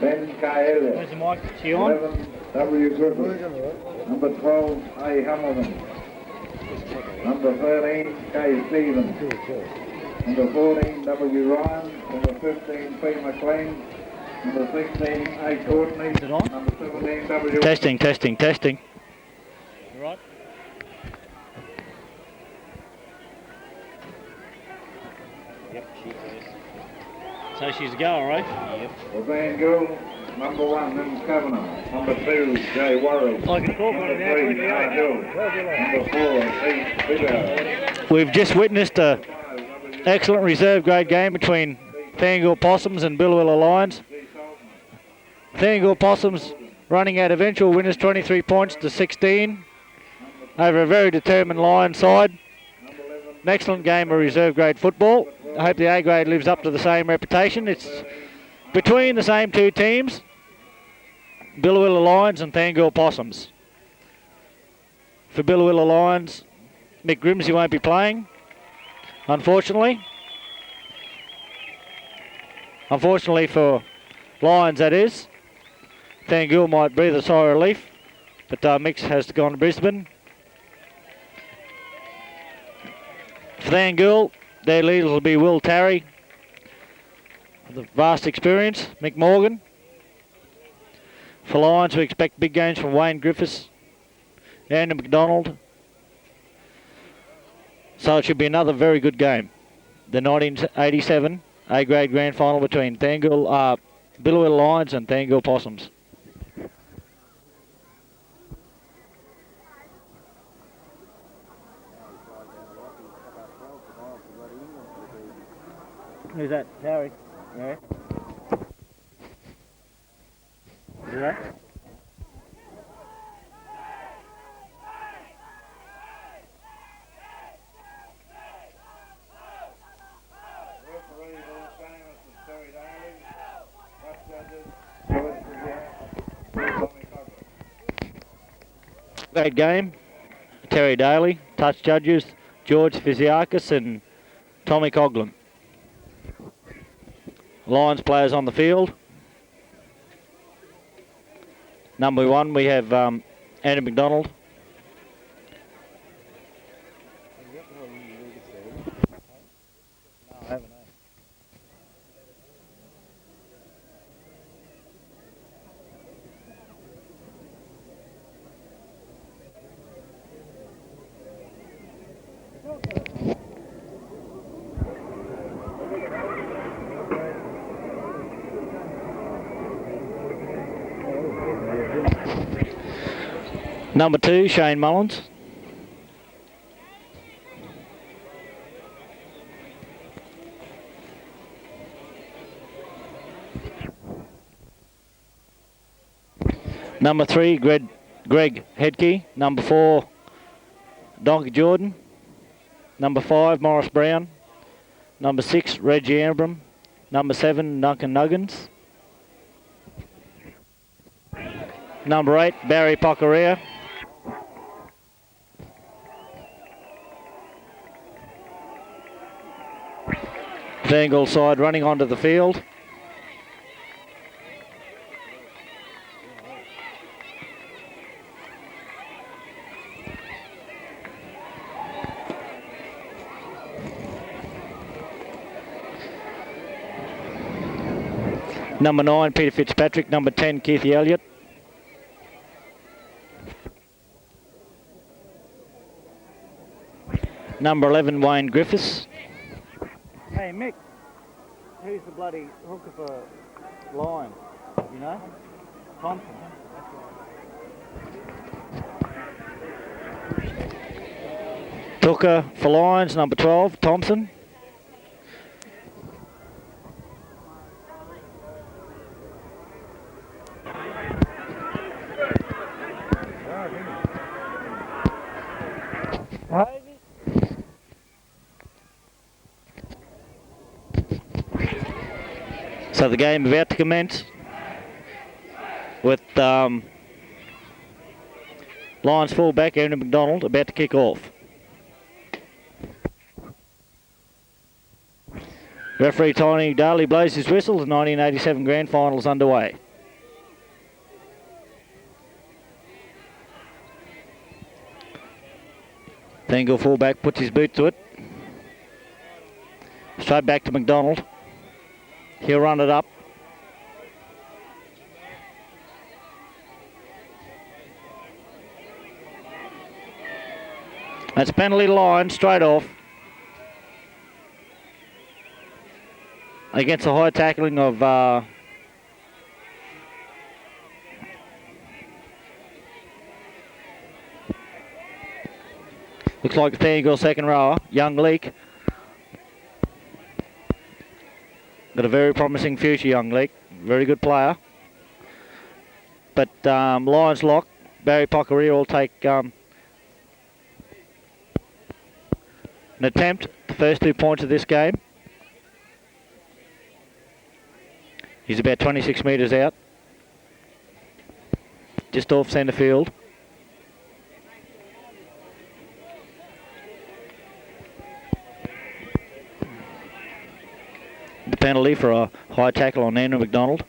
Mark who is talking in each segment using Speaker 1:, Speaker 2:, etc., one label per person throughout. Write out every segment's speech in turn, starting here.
Speaker 1: 10 Callide.
Speaker 2: Where's the mic? She on?
Speaker 1: 11 W. Griffith. Number 12 A. Hamilton. Number 13 K. Stevens. Number 14 W. Ryan. Number 15 P. McLean. Number 16 A. Courtney.
Speaker 2: Is it on?
Speaker 1: Number 17 W.
Speaker 2: Testing. Right. Yep, she is. So she's a goer, right? Yep.
Speaker 1: Thangool. Number 1, Ms. Kavanagh. Number 2, Jay Warwick.
Speaker 2: I can talk on it now.
Speaker 1: Number 3, R. Hill. Number 4, Pete Biddow.
Speaker 2: We've just witnessed an excellent reserve grade game between Thangool Possums and Billawilla Lions. Thangool Possums running out eventual winners 23 points to 16 over a very determined Lion side. An excellent game of reserve grade football. I hope the A grade lives up to the same reputation. It's between the same two teams, Billawilla Lions and Thangool Possums. For Billawilla Lions, Mick Grimsey won't be playing, unfortunately. Unfortunately for Lions, that is. Thangool might breathe a sigh of relief, but Mick has gone to Brisbane. For Thangool, their leaders will be Will Tarry, the vast experience, Mick Morgan. For Lions, we expect big games from Wayne Griffiths, Andrew McDonald. So it should be another very good game. The 1987 A-grade grand final between Billawilla Lions and Thangool Possums. Who's that? Harry? Yeah. Is that? Great game. Terry Daly, touch judges, George Physiakis and Tommy Coughlin. Lions players on the field. Number 1, we have Andrew McDonald. Number 2, Shane Mullins. Number 3, Greg Hedke. Number 4, Donkey Jordan. Number 5, Morris Brown. Number 6, Reggie Ambram. Number 7, Duncan Nuggins. Number 8, Barry Pockeria. Thangool side running onto the field. Number 9, Peter Fitzpatrick. Number 10, Keith Elliott. Number 11, Wayne Griffiths. Hey, Mick, who's the bloody hooker for Lions? You know? Thompson. Hooker for Lions, number 12, Thompson. So the game about to commence with Lions fullback Andrew McDonald about to kick off. Referee Tony Daly blows his whistle. The 1987 grand finals underway. Thangool fullback puts his boot to it. Straight back to McDonald. He'll run it up. That's penalty line straight off. Against the high tackling of looks like a Thangool second rower, young Leek. Got a very promising future, young Leek. Very good player. But Lions lock. Barry Pockeria will take an attempt, the first 2 points of this game. He's about 26 metres out. Just off centre field. The penalty for a high tackle on Andrew McDonald.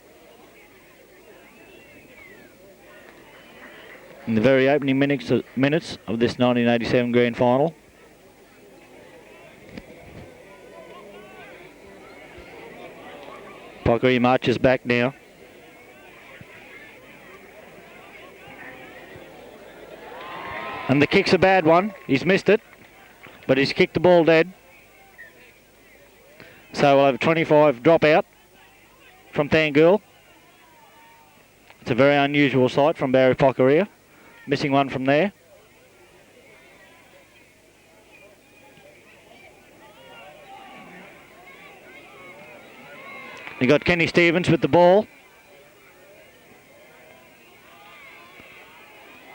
Speaker 2: In the very opening minutes of this 1987 grand final. Pockery marches back now. And the kick's a bad one. He's missed it, but he's kicked the ball dead. So we'll have a 25 dropout from Thangool. It's a very unusual sight from Barry Pockeria. Missing one from there. You got Kenny Stevens with the ball.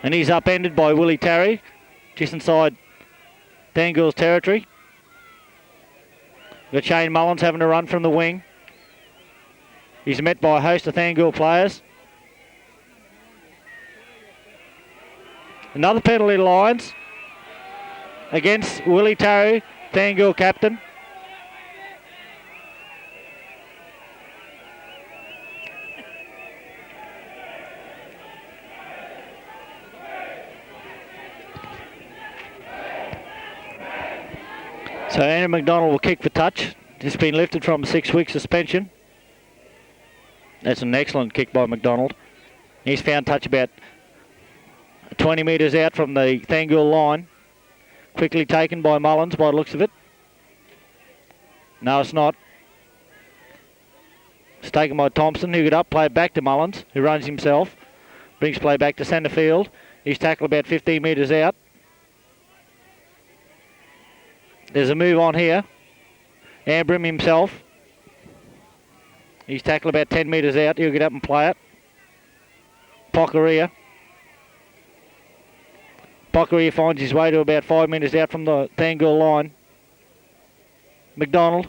Speaker 2: And he's upended by Willie Tarry, just inside Thangool's territory. Got Shane Mullins having a run from the wing. He's met by a host of Thangool players. Another penalty to Lions against Willie Tarry, Thangool captain. So Andrew McDonald will kick for touch. Just been lifted from a 6-week suspension. That's an excellent kick by McDonald. He's found touch about 20 metres out from the Thangool line. Quickly taken by Mullins by the looks of it. No, it's not. It's taken by Thompson, who got up, play it back to Mullins, who runs himself. Brings play back to centre field. He's tackled about 15 metres out. There's a move on here. Ambrim himself. He's tackled about 10 metres out. He'll get up and play it. Pockeria. Pockeria finds his way to about 5 metres out from the Thangool line. McDonald.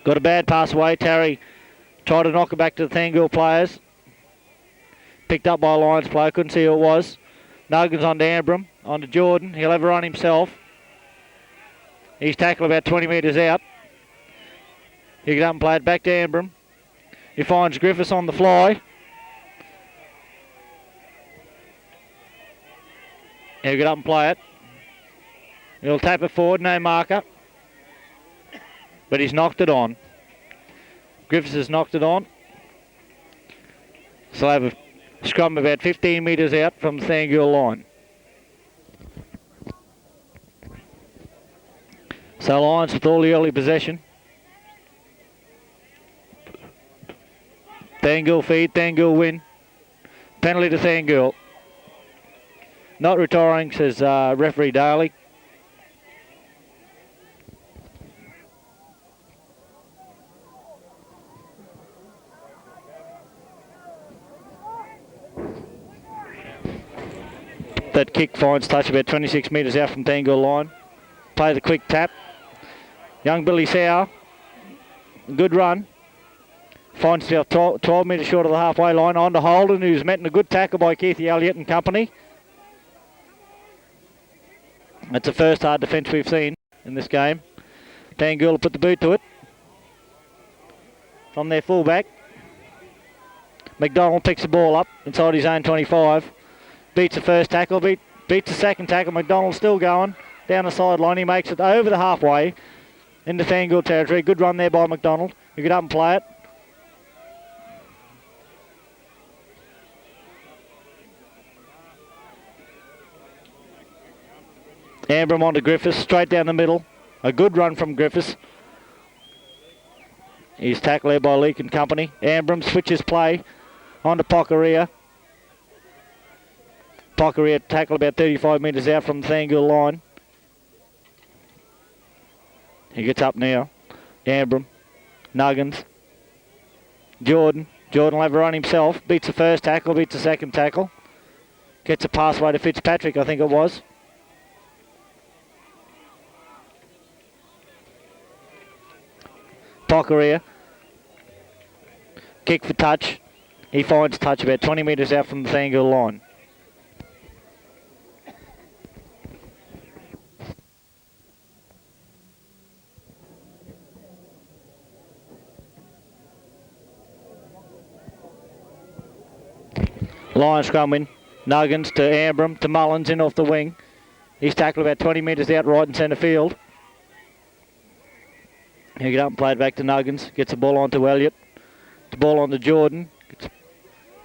Speaker 2: Got a bad pass away. Tarry tried to knock it back to the Thangool players. Picked up by a Lions player. Couldn't see who it was. Nuggins on to Ambrim. On to Jordan. He'll have a run himself. He's tackled about 20 metres out. He'll get up and play it back to Ambrim. He finds Griffiths on the fly. He'll get up and play it. He'll tap it forward, no marker. But he's knocked it on. Griffiths has knocked it on. So they'll have a scrum about 15 metres out from the Thangool line. So Lions with all the early possession. Thangool feed, Thangool win. Penalty to Thangool. Not retiring, says referee Daly. That kick finds touch about 26 metres out from Thangool line. Play the quick tap. Young Billy Sauer, good run. Finds himself 12 metres short of the halfway line. On to Holden, who's met in a good tackle by Keithy Elliott and company. That's the first hard defence we've seen in this game. Thangool will put the boot to it. From their fullback. McDonald picks the ball up inside his own 25. beats the first tackle, beats the second tackle. McDonald's still going down the sideline. He makes it over the halfway into Thangool territory. Good run there by McDonald. You get up and play it. Ambram onto Griffiths, straight down the middle. A good run from Griffiths. He's tackled there by Leake and company. Ambram switches play onto Pocaria. Pocaria tackled about 35 metres out from the Thangool line. He gets up now. Ambram. Nuggins. Jordan. Jordan will have a run himself. Beats the first tackle, beats the second tackle. Gets a passway to Fitzpatrick, I think it was. Pocaria. Kick for touch. He finds touch about 20 metres out from the Thangool line. Line scrum win. Nuggins to Ambram to Mullins in off the wing. He's tackled about 20 metres out right in centre field. He'll get up and play it back to Nuggins. Gets the ball on to Elliott. The ball on to Jordan. Gets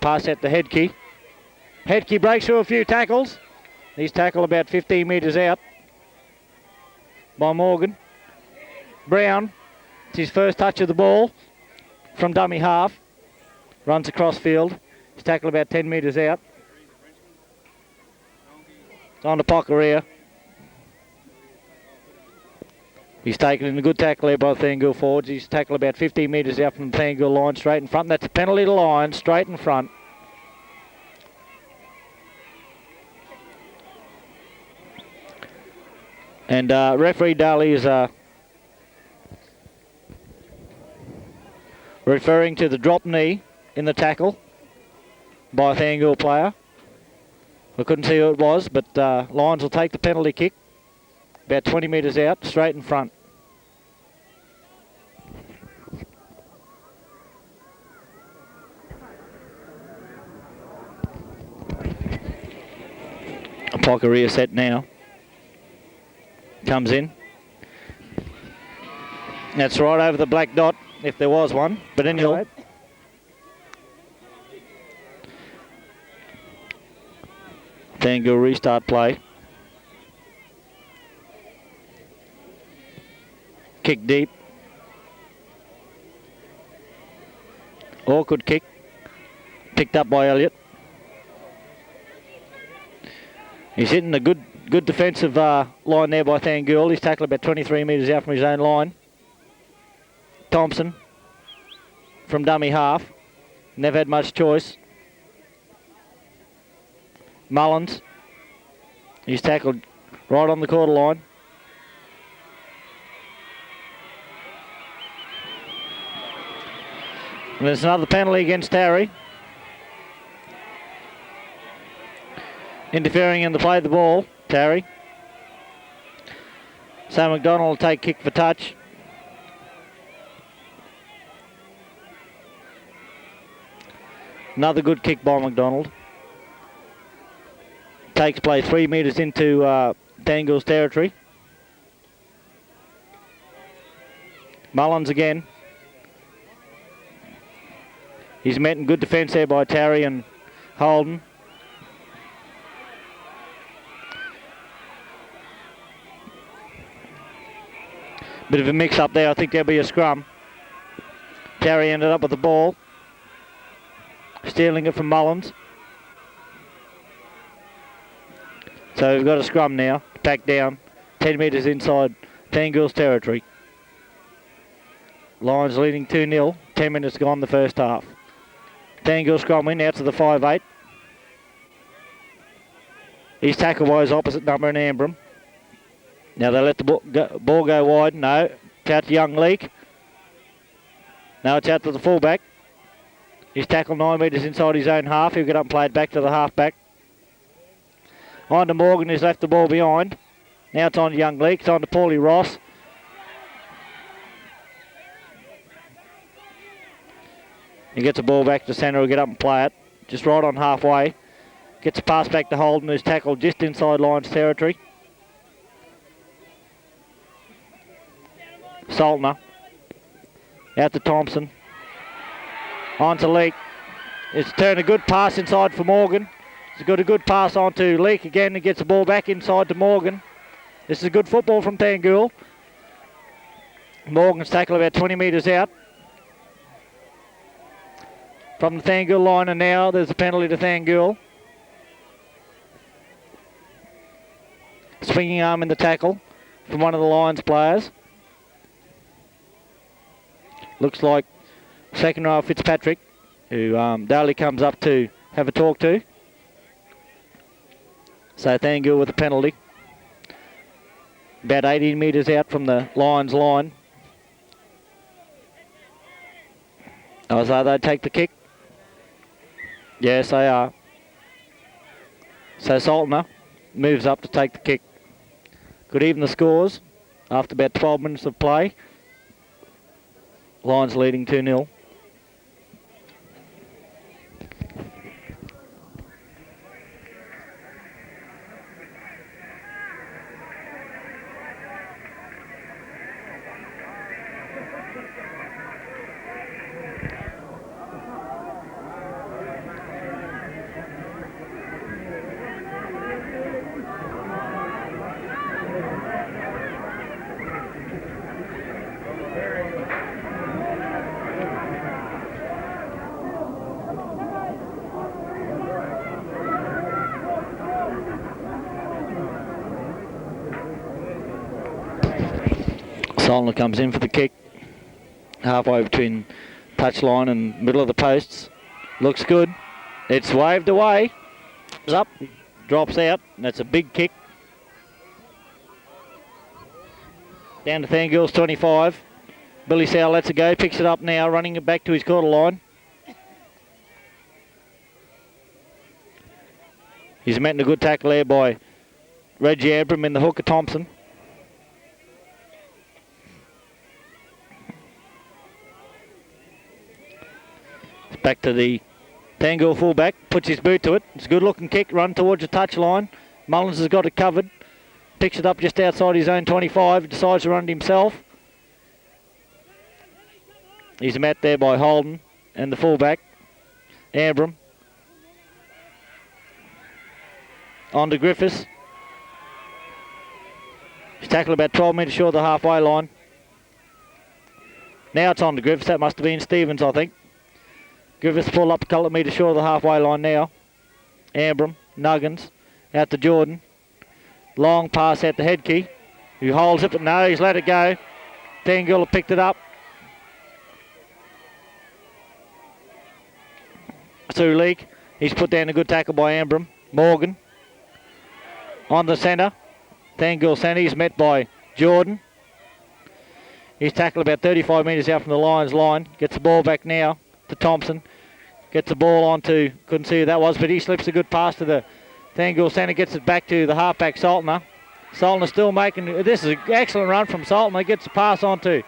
Speaker 2: pass out to Headkey. Headkey breaks through a few tackles. He's tackled about 15 metres out by Morgan. Brown. It's his first touch of the ball from dummy half. Runs across field. He's tackled about 10 metres out. It's on to Pocaria. He's taken in a good tackle there by Thangool forwards. He's tackled about 15 metres out from the Thangool line, straight in front. That's a penalty to Lions, straight in front. And referee Daly is referring to the drop knee in the tackle by a Thangool player. I couldn't see who it was, but Lions will take the penalty kick. About 20 metres out, straight in front. A Pocaria set now. Comes in. That's right over the black dot, if there was one. But anyway. Thangool restart play. Kick deep. Awkward kick. Picked up by Elliott. He's hitting a good defensive line there by Thangool. He's tackled about 23 metres out from his own line. Thompson from dummy half. Never had much choice. Mullins. He's tackled right on the quarter line. And there's another penalty against Tarry. Interfering in the play of the ball, Tarry. So McDonald will take kick for touch. Another good kick by McDonald. Takes play 3 metres into Thangool's territory. Mullins again. He's met in good defence there by Tarry and Holden. Bit of a mix-up there. I think there'll be a scrum. Tarry ended up with the ball. Stealing it from Mullins. So we've got a scrum now. Back down. 10 metres inside Thangool's territory. Lions leading 2-0. 10 minutes gone the first half. Thangool scrum in out to the 5-8. He's tackled by his opposite number in Ambram. Now they let the ball go wide. No. It's out to young Leake. Now it's out to the fullback. He's tackled 9 metres inside his own half. He'll get up and play it back to the halfback. On to Morgan, who's left the ball behind. Now it's on to young Leake. It's on to Paulie Ross. He gets the ball back to centre. He'll get up and play it. Just right on halfway. Gets a pass back to Holden, who's tackled just inside Lions territory. Saltner. Out to Thompson. On to Leake. It's turned a good pass inside for Morgan. He's got a good pass on to Leake again and gets the ball back inside to Morgan. This is good football from Thangool. Morgan's tackle about 20 metres out. From the Thangool line, and now there's a penalty to Thangool. Swinging arm in the tackle from one of the Lions players. Looks like second row Fitzpatrick, who Daly comes up to have a talk to. So Thangool with a penalty. About 18 metres out from the Lions line. Oh, so they take the kick? Yes, they are. So Saltner moves up to take the kick. Could even the scores after about 12 minutes of play. Lions leading 2-0. Solner comes in for the kick. Halfway between touchline and middle of the posts. Looks good. It's waved away. It's up. Drops out. And that's a big kick. Down to Thangool's 25. Billy Sowell lets it go. Picks it up now. Running it back to his quarter line. He's met in a good tackle there by Reggie Abram in the hooker Thompson. Back to the Thangool fullback, puts his boot to it. It's a good looking kick, run towards the touchline. Mullins has got it covered. Picks it up just outside his own 25, decides to run it himself. He's met there by Holden and the fullback, Abram. On to Griffiths. He's tackled about 12 metres short of the halfway line. Now it's on to Griffiths. That must have been Stevens, I think. Griffiths pull up a couple of metres short of the halfway line now. Abram, Nuggins, out to Jordan. Long pass out to Headkey, who holds it, but no, he's let it go. Thangool have picked it up. Through Leake. He's put down a good tackle by Abram. Morgan. On the centre. Thangool centre. He's met by Jordan. He's tackled about 35 metres out from the Lions line. Gets the ball back now to Thompson. Gets the ball onto, couldn't see who that was, but he slips a good pass to the Thangool centre, gets it back to the halfback Saltner. Saltner still making, this is an excellent run from Saltner, gets the pass onto.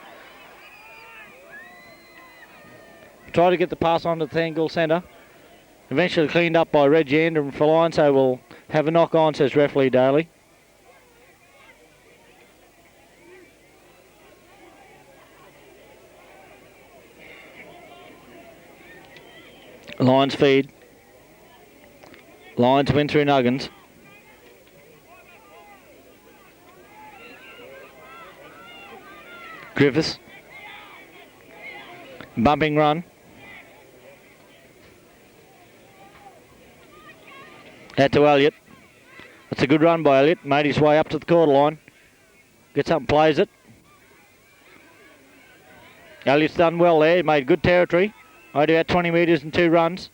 Speaker 2: Try to get the pass onto the Thangool centre. Eventually cleaned up by Reggie Anderson for Lions, so we'll have a knock on, says referee Daly. Lions feed. Lions win through Nuggins. Griffiths. Bumping run. Out to Elliott. That's a good run by Elliott. Made his way up to the quarter line. Gets up and plays it. Elliott's done well there. He made good territory. Only about 20 metres and 2 runs.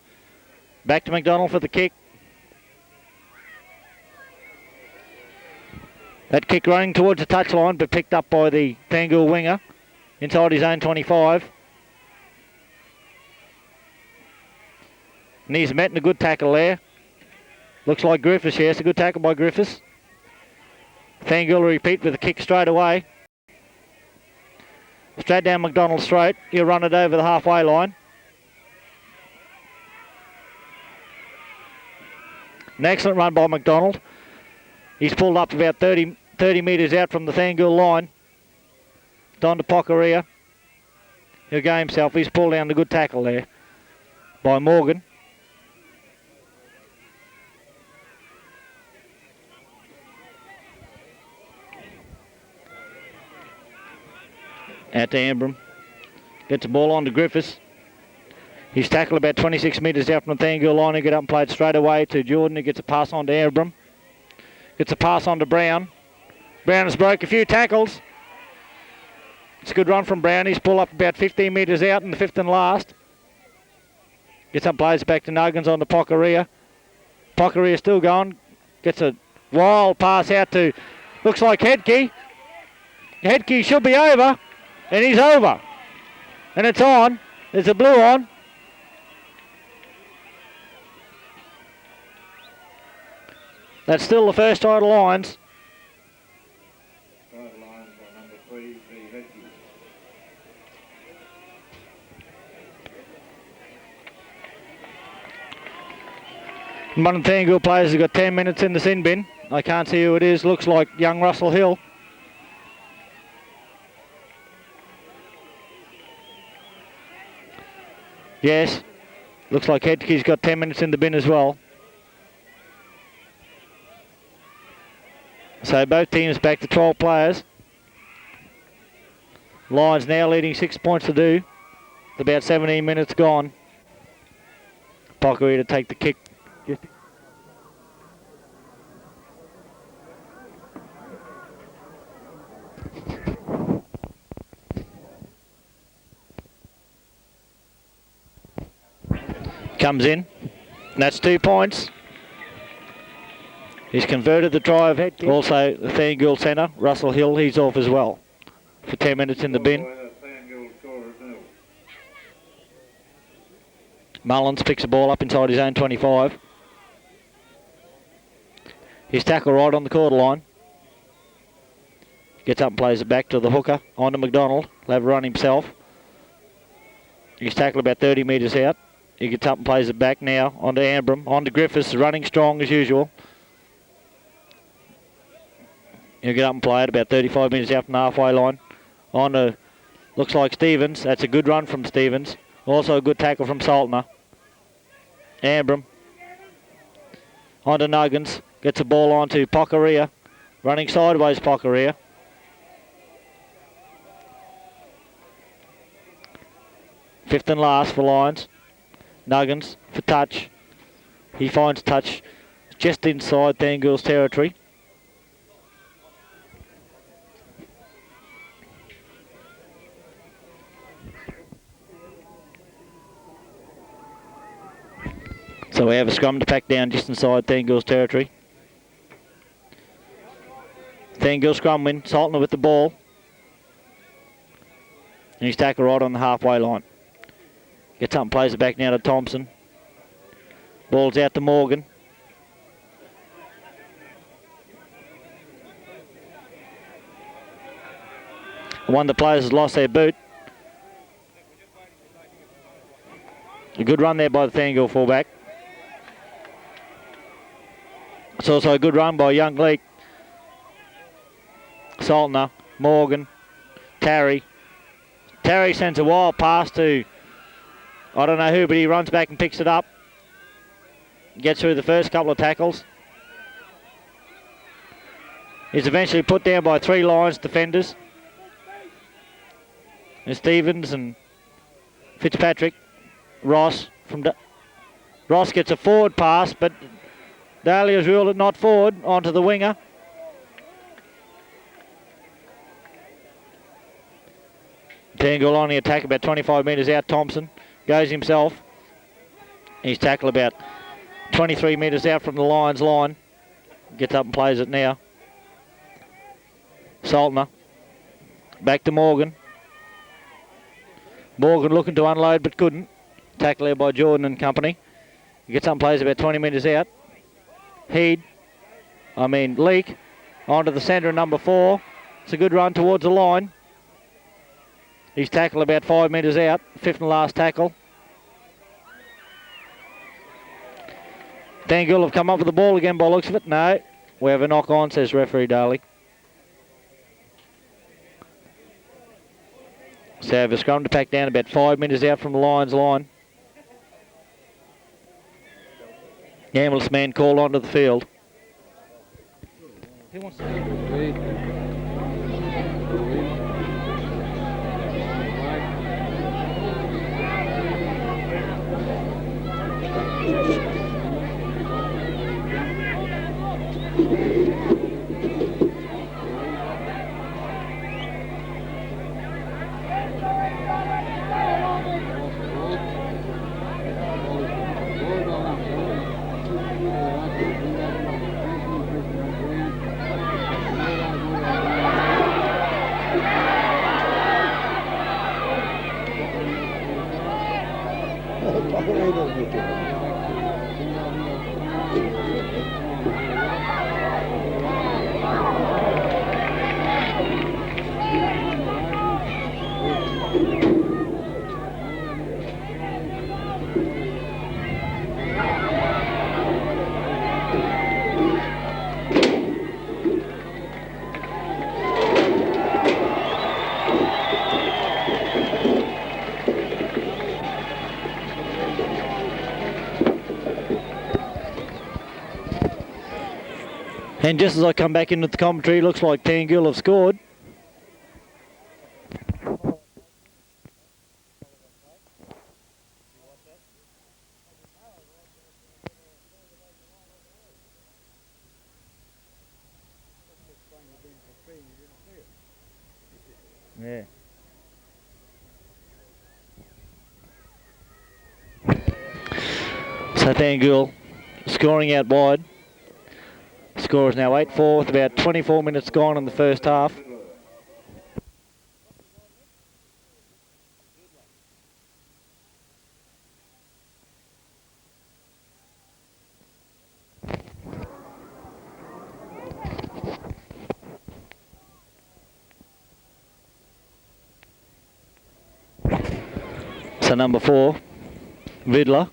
Speaker 2: Back to McDonald for the kick. That kick running towards the touchline, but picked up by the Thangool winger inside his own 25. And he's met in a good tackle there. Looks like Griffiths, yes, a good tackle by Griffiths. Thangool repeat with a kick straight away. Straight down McDonald's throat. He'll run it over the halfway line. An excellent run by McDonald. He's pulled up about 30 metres out from the Thangool line. Don to Pocaria. He'll go himself. He's pulled down the good tackle there by Morgan. Out to Ambram. Gets the ball on to Griffiths. He's tackled about 26 metres out from the Thangool line. He get up and played straight away to Jordan. He gets a pass on to Ambram. Gets a pass on to Brown. Brown has broke a few tackles. It's a good run from Brown. He's pulled up about 15 metres out in the fifth and last. Gets up, plays back to Nuggins on to Pocaria. Pocaria still going. Gets a wild pass out to, looks like Hedke. Hedke should be over, and he's over. And it's on. There's a blue on. That's still the first side of Lions. One of the Thangool players has got 10 minutes in the sin bin. I can't see who it is. Looks like young Russell Hill. Yes. Looks like Hedke's got 10 minutes in the bin as well. So both teams back to 12 players. Lions now leading 6 points to do. With about 17 minutes gone. Pocaria to take the kick. Comes in. That's 2 points. He's converted the try of Hedke. Also, the Thangool centre, Russell Hill, he's off as well. For 10 minutes in the bin. Mullins picks the ball up inside his own 25. He's tackled right on the quarter line. Gets up and plays it back to the hooker, on to McDonald. He'll have a run himself. He's tackled about 30 metres out. He gets up and plays it back now, on to Ambram, on to Griffiths, running strong as usual. He'll get up and play it about 35 metres out from the halfway line. On to, looks like Stevens. That's a good run from Stevens. Also a good tackle from Saltner. Ambram. On to Nuggins. Gets the ball on to Pocaria. Running sideways, Pocaria. Fifth and last for Lions. Nuggins for touch. He finds touch just inside Thangool's territory. So we have a scrum to pack down just inside Thangool's territory. Thangool scrum win. Saltner with the ball. And he's tackled right on the halfway line. Gets up and plays it back now to Thompson. Ball's out to Morgan. One of the players has lost their boot. A good run there by the Thangool fullback. It's also a good run by young Leake. Saltner, Morgan, Tarry. Tarry sends a wild pass to, I don't know who, but he runs back and picks it up. Gets through the first couple of tackles. He's eventually put down by 3 Lions defenders. And Stevens and Fitzpatrick. Ross Ross gets a forward pass, but Daly has ruled it not forward onto the winger. Thangool on the attack about 25 metres out. Thompson goes himself. He's tackled about 23 metres out from the Lions line. Gets up and plays it now. Saltner. Back to Morgan. Morgan looking to unload but couldn't. Tackle there by Jordan and company. He gets up and plays about 20 metres out. Leak. Onto the centre, number 4. It's a good run towards the line. He's tackled about 5 metres out. 5th and last tackle. Thangool have come up with the ball again by the looks of it. No, we have a knock on, says referee Daly. So have a scrum to pack down about 5 metres out from the Lions line. Ambulance man called onto the field. Who wants to... And just as I come back into the commentary, looks like Thangool have scored. Yeah. So Thangool scoring out wide. Score is now 8-4 with about 24 minutes gone in the first half. So number 4, Vidler,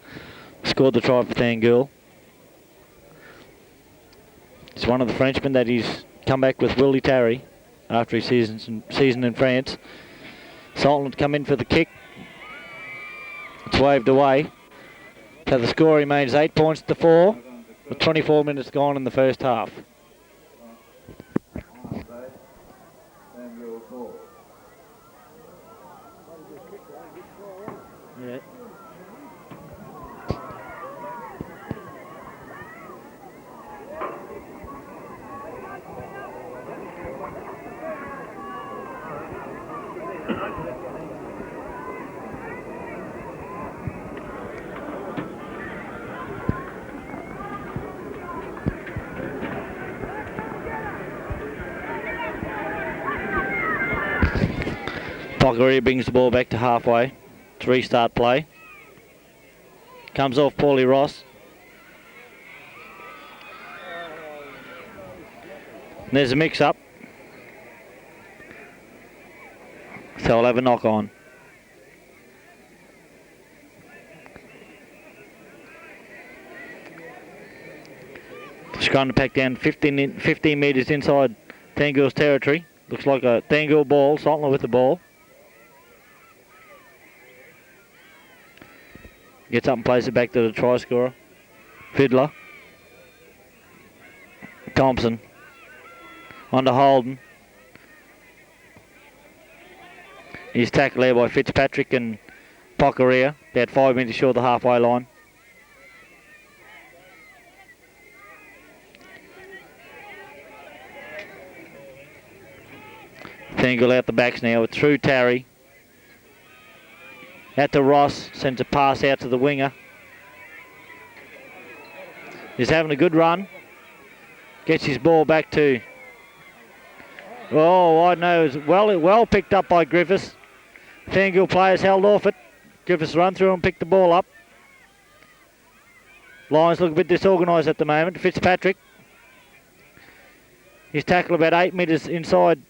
Speaker 2: scored the try for Thangool. It's one of the Frenchmen that he's come back with Willie Tarry after his season in France. Sultan had come in for the kick. It's waved away. So the score remains 8 points to 4 with 24 minutes gone in the first half. Yeah. Pockeria brings the ball back to halfway to restart play. Comes off Paulie Ross. And there's a mix-up. So I'll have a knock on. Scrum to pack down 15 metres inside Thangool's territory. Looks like a Thangool ball, Saltner with the ball. Gets up and plays it back to the try scorer. Fiddler. Thompson. On to Holden. He's tackled there by Fitzpatrick and Pockeria. About 5 metres short of the halfway line. Thangool out the backs now. It's through Tarry. Out to Ross, sends a pass out to the winger. He's having a good run. Gets his ball back to... Oh, I know. It was well picked up by Griffiths. Thangool players held off it. Griffiths run through and picked the ball up. Lions look a bit disorganised at the moment. Fitzpatrick. He's tackled about 8 metres inside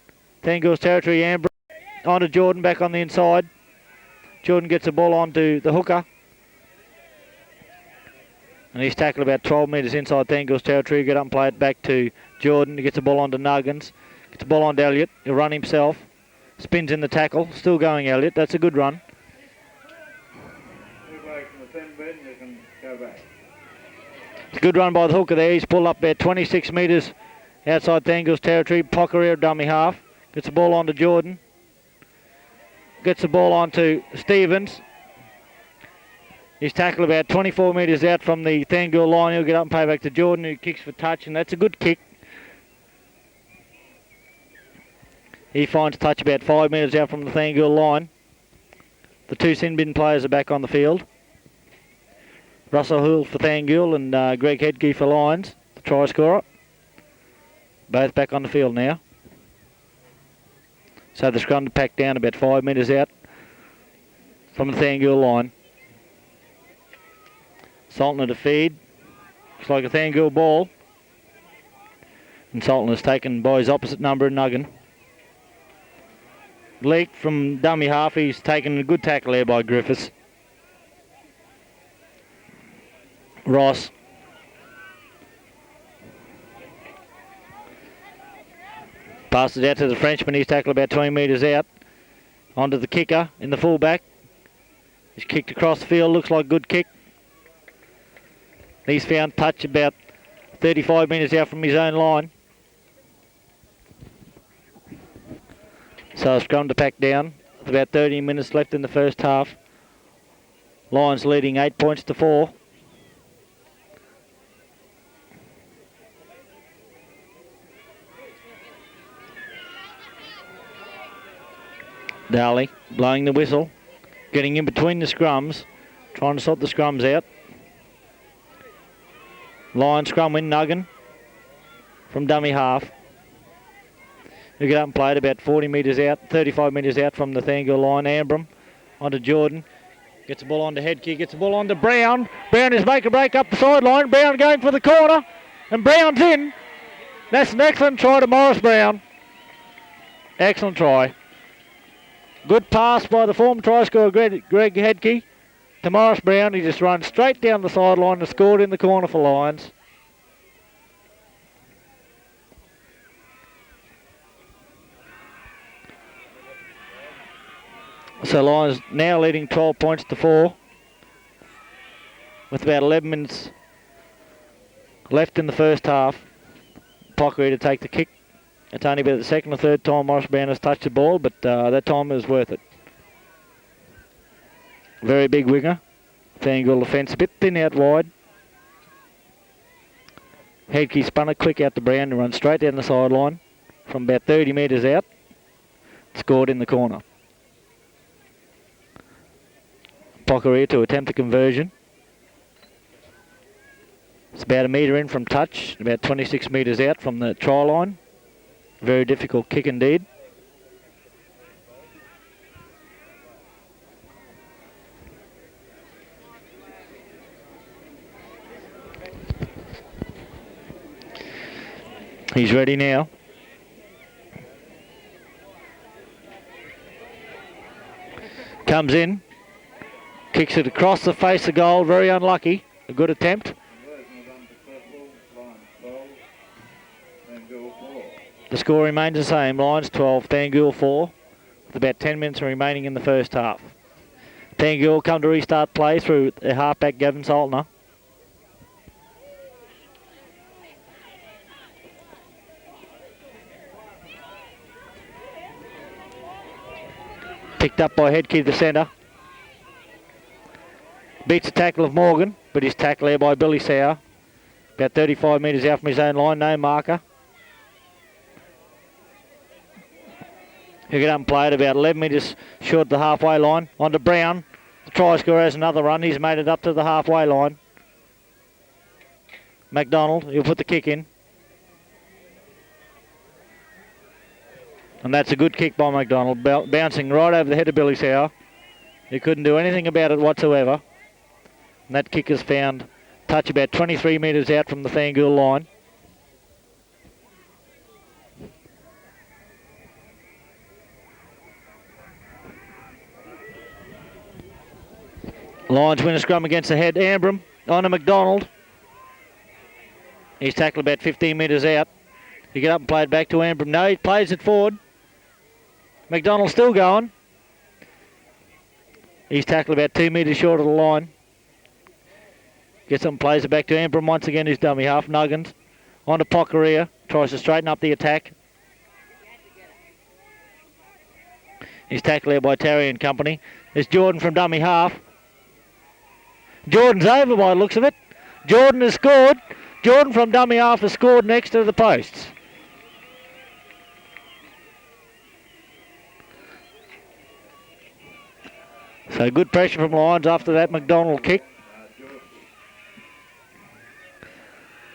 Speaker 2: Thangool's territory. Amber on to Jordan, back on the inside. Jordan gets the ball onto the hooker. And he's tackled about 12 metres inside Thangool's territory. Get up and play it back to Jordan. He gets the ball onto Nuggins. Gets the ball on to Elliott. He'll run himself. Spins in the tackle. Still going, Elliott. That's a good run. It's a good run by the hooker there. He's pulled up about 26 metres outside Thangool's territory. Pocker dummy half. Gets the ball on to Jordan. Gets the ball on to Stevens. He's tackled about 24 metres out from the Thangool line. He'll get up and play back to Jordan, who kicks for touch, and that's a good kick. He finds touch about 5 metres out from the Thangool line. The two sin bin players are back on the field. Russell Hill for Thangool and Greg Hedke for Lions, the try scorer. Both back on the field now. So the scrum to pack down about 5 metres out from the Thangool line. Sultan to feed. Looks like a Thangool ball. And Sultan is taken by his opposite number, Nuggin. Leak from dummy half. He's taken a good tackle there by Griffiths. Ross. Passes out to the Frenchman. He's tackled about 20 metres out. Onto the kicker in the fullback. He's kicked across the field. Looks like a good kick. He's found touch about 35 metres out from his own line. So scrum to pack down. With about 30 minutes left in the first half. Lions leading 8 points to 4. Daly blowing the whistle. Getting in between the scrums. Trying to sort the scrums out. Lion scrum win, Nuggin from dummy half. He'll get up and play it about 40 metres out, 35 metres out from the Thangool line. Ambram onto Jordan. Gets the ball on to Hedke, gets the ball on to Brown. Brown is make a break up the sideline. Brown going for the corner. And Brown's in. That's an excellent try to Morris Brown. Excellent try. Good pass by the former try scorer Greg Hedke to Morris Brown. He just runs straight down the sideline and scored in the corner for Lions. So Lions now leading 12 points to 4 with about 11 minutes left in the first half. Pockery to take the kick. It's only about the second or third time Morris Brown has touched the ball, but that time is worth it. Very big winger. Thangool defence a bit thin out wide. Hedke spun it quick out to Brown and run straight down the sideline from about 30 metres out. Scored in the corner. Pockery to attempt the conversion. It's about a metre in from touch, about 26 metres out from the try line. Very difficult kick indeed. He's ready now. Comes in. Kicks it across the face of goal. Very unlucky. A good attempt. The score remains the same. Lions 12, Thangool 4. With about 10 minutes remaining in the first half. Thangool come to restart play through the halfback Gavin Saltner. Picked up by Hedke, the centre. Beats the tackle of Morgan, but he's tackled there by Billy Sauer. About 35 metres out from his own line, no marker. He'll get up and play it about 11 metres short of the halfway line. On to Brown. The try scorer has another run. He's made it up to the halfway line. McDonald, he'll put the kick in. And that's a good kick by McDonald, bouncing right over the head of Billy Sauer. He couldn't do anything about it whatsoever. And that kick is found touch about 23 metres out from the Thangool line. Lions win a scrum against the head. Ambram on to McDonald. He's tackled about 15 metres out. He get up and play it back to Ambrim. No, he plays it forward. McDonald still going. He's tackled about 2 metres short of the line. Gets up and plays it back to Ambrim once again, who's dummy half. Nuggins on to Pocaria. Tries to straighten up the attack. He's tackled out by Terry and company. There's Jordan from dummy half. Jordan's over by the looks of it. Jordan has scored. Jordan from dummy half has scored next to the posts. So good pressure from Lions after that McDonald kick.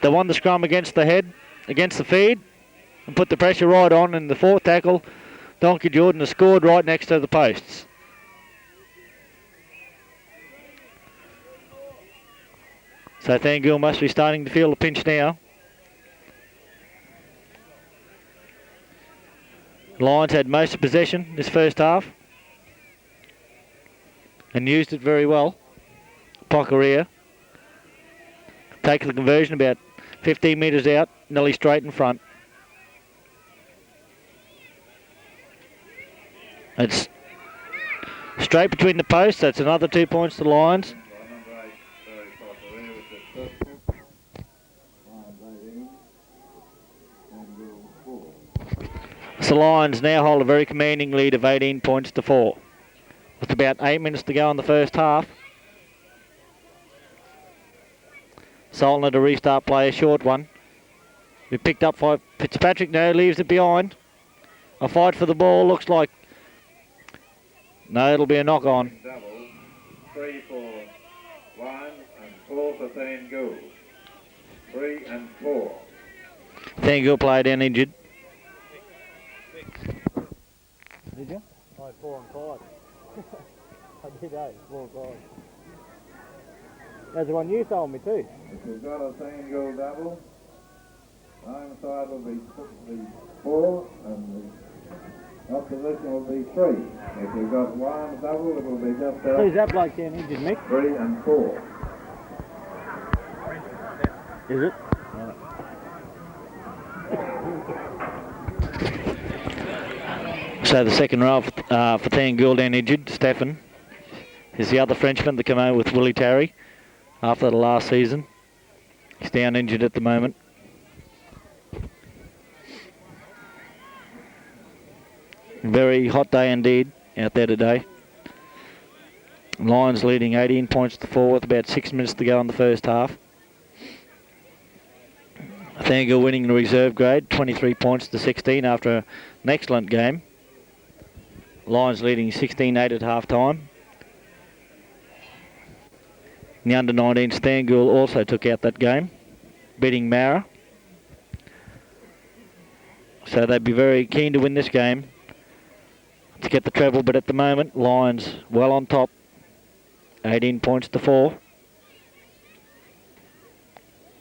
Speaker 2: They won the scrum against the head, against the feed, and put the pressure right on. In the fourth tackle, Donkey Jordan has scored right next to the posts. So Thangool must be starting to feel the pinch now. Lions had most of possession this first half and used it very well. Pocaria takes the conversion about 15 metres out, nearly straight in front. It's straight between the posts. That's another 2 points to the Lions. So Lions now hold a very commanding lead of 18 points to 4. With about 8 minutes to go in the first half. Solner to restart play, a short one. We picked up by Fitzpatrick, no, leaves it behind. A fight for the ball, looks like... No, it'll be a knock on.
Speaker 1: Double, 3 for Lions and 4 for Thangool. 3 and 4.
Speaker 2: Thangool played and injured.
Speaker 3: Did you? I had 4 and 5. I did 4 and 5. That's the one you told me too.
Speaker 1: If you've got a Thangool double, home side will be 4 and the opposition will be 3. If you've got one double, it will be just
Speaker 3: Who's that bloke down injured, Mick?
Speaker 1: 3 and 4.
Speaker 3: Is it?
Speaker 2: So the second row for Thangool down injured. Stefan is the other Frenchman that came out with Willie Tarry after the last season. He's down injured at the moment. Very hot day indeed out there today. Lions leading 18 points to 4 with about 6 minutes to go in the first half. Thangool winning the reserve grade, 23 points to 16 after an excellent game. Lions leading 16-8 at half-time. In the under-19s, Thangool also took out that game, beating Mara. So they'd be very keen to win this game to get the treble, but at the moment, Lions well on top, 18 points to 4.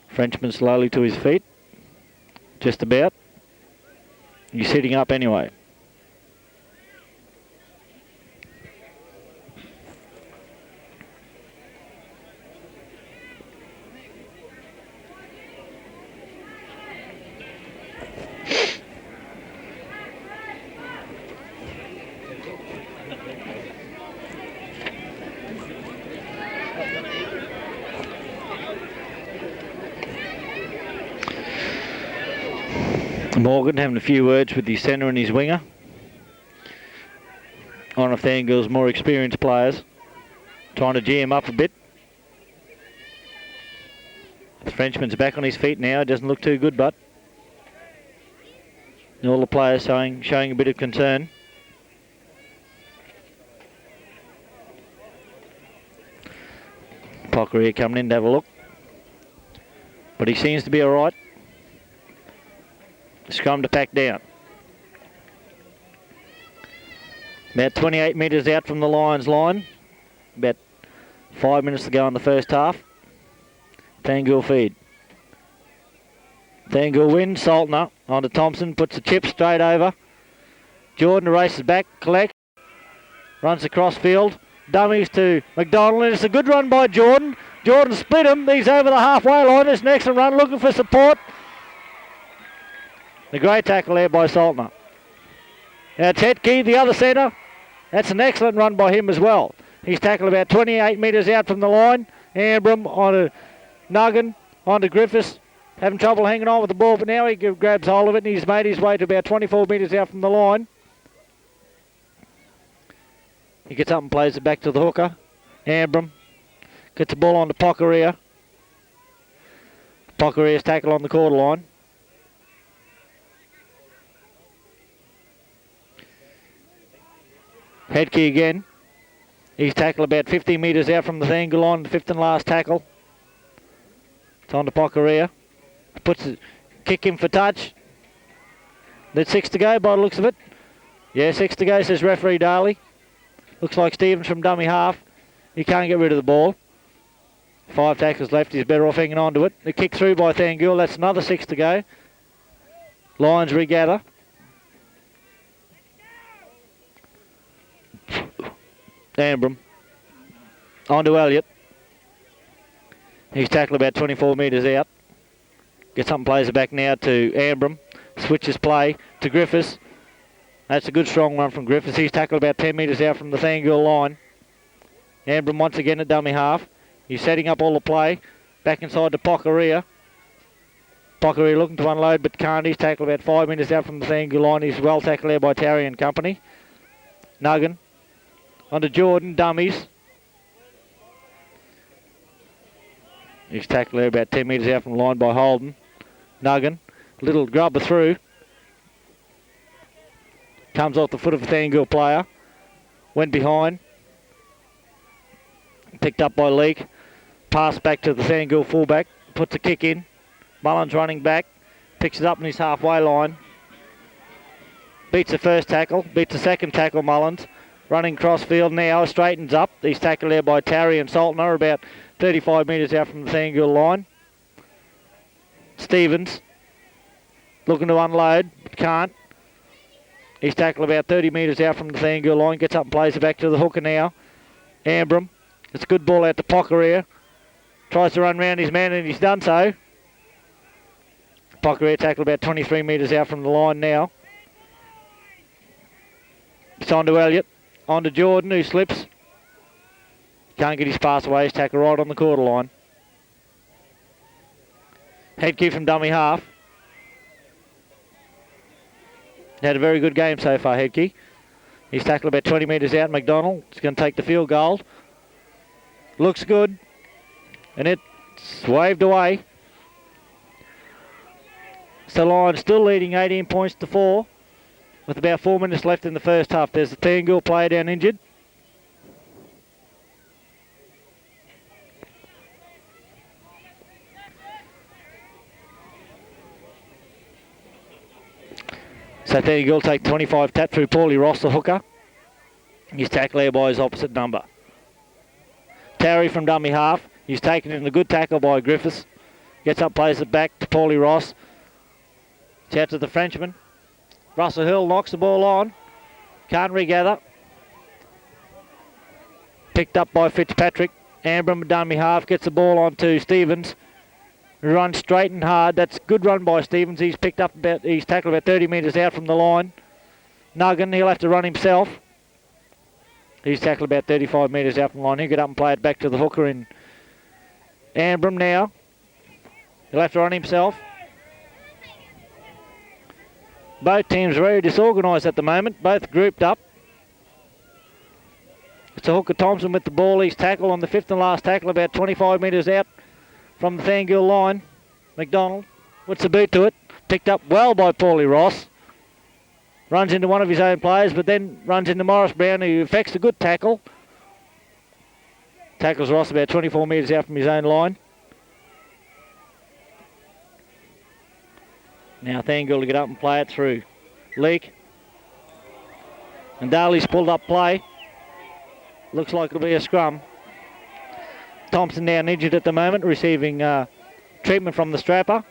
Speaker 2: Frenchman slowly to his feet, just about. He's sitting up anyway. Morgan having a few words with his centre and his winger. One of Thangool's more experienced players, trying to gee him up a bit. The Frenchman's back on his feet now, doesn't look too good, but all the players showing a bit of concern. Pocker coming in to have a look, but he seems to be all right. Scrum to pack down. About 28 metres out from the Lions line. About 5 minutes to go in the first half. Thangool feed. Thangool wins. Saltner onto Thompson. Puts the chip straight over. Jordan races back. Collects. Runs across field. Dummies to McDonald. And it's a good run by Jordan. Jordan split him. He's over the halfway line. It's an excellent run, looking for support. The great tackle there by Saltner. Now Chetke, the other centre. That's an excellent run by him as well. He's tackled about 28 metres out from the line. Ambram onto Nuggan, onto Griffiths. Having trouble hanging on with the ball, but now he grabs hold of it and he's made his way to about 24 metres out from the line. He gets up and plays it back to the hooker. Ambram gets the ball on to Pocaria. Pocaria's tackle on the quarter line. Headkey again. He's tackled about 50 metres out from the Thangool line, the fifth and last tackle. It's on to Pocaria. Puts it, kick him for touch. There's 6 to go by the looks of it. Yeah, 6 to go, says referee Daly. Looks like Stevens from dummy half. He can't get rid of the ball. 5 tackles left. He's better off hanging on to it. The kick through by Thangool. That's another 6 to go. Lions regather. Ambram. On to Elliott. He's tackled about 24 metres out. Gets up and plays it back now to Ambram. Switches play to Griffiths. That's a good strong run from Griffiths. He's tackled about 10 metres out from the Thangool line. Ambram once again at dummy half. He's setting up all the play. Back inside to Pocaria. Pocaria looking to unload but can't. He's tackled about 5 metres out from the Thangool line. He's well tackled there by Tarry and company. Nuggan. Onto Jordan, dummies. He's tackled there about 10 metres out from the line by Holden. Nuggan, little grubber through. Comes off the foot of a Thangool player. Went behind. Picked up by Leake. Pass back to the Thangool fullback. Puts a kick in. Mullins running back. Picks it up in his halfway line. Beats the first tackle. Beats the second tackle, Mullins. Running cross field now, straightens up. He's tackled there by Tarry and Saltner, about 35 metres out from the Thangool line. Stevens looking to unload, but can't. He's tackled about 30 metres out from the Thangool line, gets up and plays it back to the hooker now. Ambram, it's a good ball out to Pocaria. Tries to run round his man and he's done so. Pocaria tackled about 23 metres out from the line now. It's on to Elliott. On to Jordan, who slips. Can't get his pass away. He's tackled right on the quarter line. Headkey from dummy half. Had a very good game so far, Headkey. He's tackled about 20 metres out. McDonald is going to take the field goal. Looks good. And it's waved away. So Lions still leading 18 points to 4. With about 4 minutes left in the first half. There's the Thangool player down injured. So Thangool take 25 tap through Paulie Ross, the hooker. He's tackled there by his opposite number. Tarry from dummy half. He's taken in a good tackle by Griffiths. Gets up, plays it back to Paulie Ross. It's out to the Frenchman. Russell Hill knocks the ball on. Can't regather. Picked up by Fitzpatrick. Ambram, dummy half, gets the ball on to Stevens. Runs straight and hard. That's a good run by Stevens. He's tackled about 30 metres out from the line. Nuggan, he'll have to run himself. He's tackled about 35 metres out from the line. He'll get up and play it back to the hooker in Ambram now. He'll have to run himself. Both teams very disorganised at the moment, both grouped up. It's a hooker Thompson with the ball. He's tackled on the fifth and last tackle, about 25 metres out from the Thangool line. McDonald puts the boot to it. Picked up well by Paulie Ross. Runs into one of his own players, but then runs into Morris Brown, who effects a good tackle. Tackles Ross about 24 metres out from his own line. Now Thangool to get up and play it through. Leak. And Daly's pulled up play. Looks like it'll be a scrum. Thompson down injured at the moment, receiving treatment from the strapper.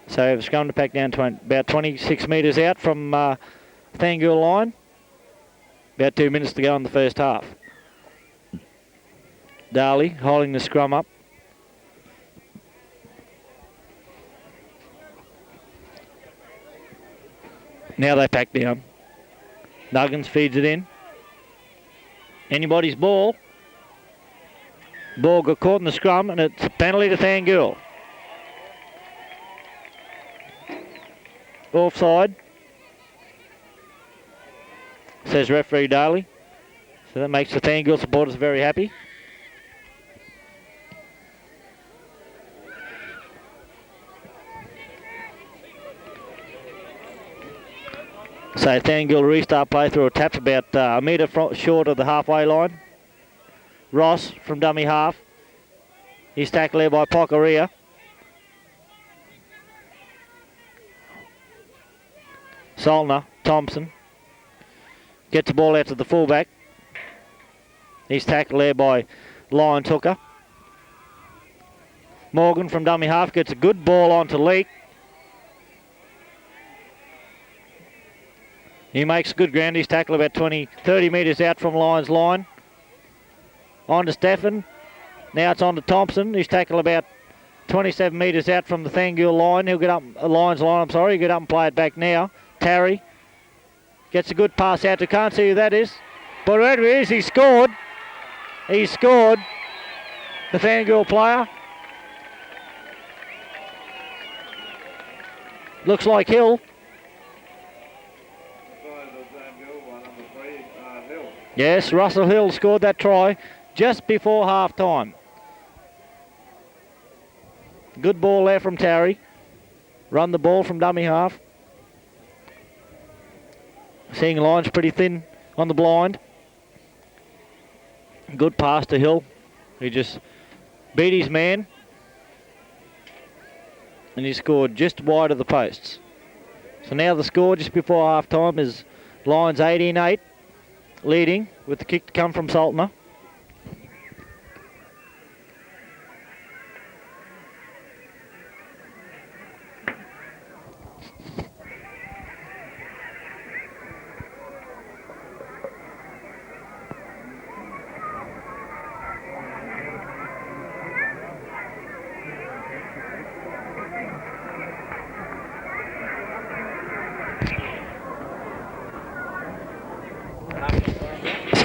Speaker 2: So the scrum to pack down to about 26 metres out from Thangool line. About 2 minutes to go in the first half. Darley holding the scrum up. Now they pack down. Nuggins feeds it in. Anybody's ball. Ball got caught in the scrum and it's a penalty to Thangool. Offside, says referee Daly. So that makes the Thangool supporters very happy. So Thangool restart play through a tap about a metre short of the halfway line. Ross from dummy half. He's tackled there by Pocaria. Solner, Thompson, gets the ball out to the fullback. He's tackled there by Lion Hooker. Morgan from dummy half gets a good ball on to Leake. He makes good ground. He's tackled about 30 metres out from Lions line. On to Stefan. Now it's on to Thompson. He's tackled about 27 metres out from the Thangool line. He'll get up, Lions line, I'm sorry. He'll get up and play it back now. Tarry gets a good pass out to, can't see who that is. But whoever it is, he scored. He scored. The Thangool player. Looks like Hill. Yes, Russell Hill scored that try just before half time. Good ball there from Tarry. Run the ball from dummy half. Seeing Lions pretty thin on the blind. Good pass to Hill. He just beat his man. And he scored just wide of the posts. So now the score just before half time is Lions 18-8, leading with the kick to come from Saltner.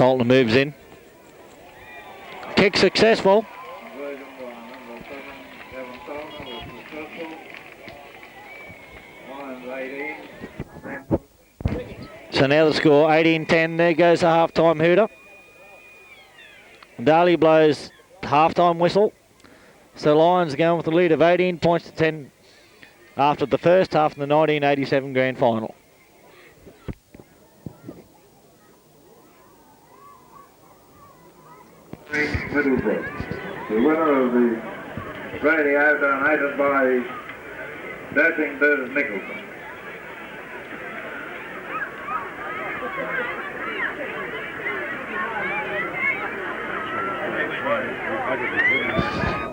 Speaker 2: Saltner moves in. Kick successful. So now the score 18-10. There goes the half-time hooter. Daly blows the half-time whistle. So Lions going with the lead of 18 points to 10 after the first half of the 1987 grand final.
Speaker 1: Middlebrook, the winner of the radio donated by Doping Bird Nicholson.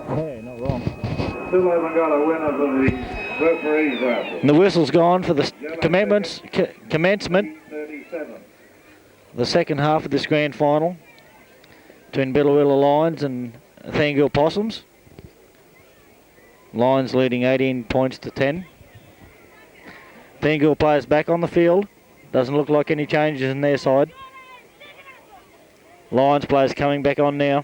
Speaker 3: Yeah, not wrong.
Speaker 1: Still haven't got a winner for the referees raffle.
Speaker 2: And the whistle's gone for the commencement. The second half of this grand final between Billawilla Lions and Thangool Possums. Lions leading 18 points to 10. Thangool players back on the field. Doesn't look like any changes in their side. Lions players coming back on now.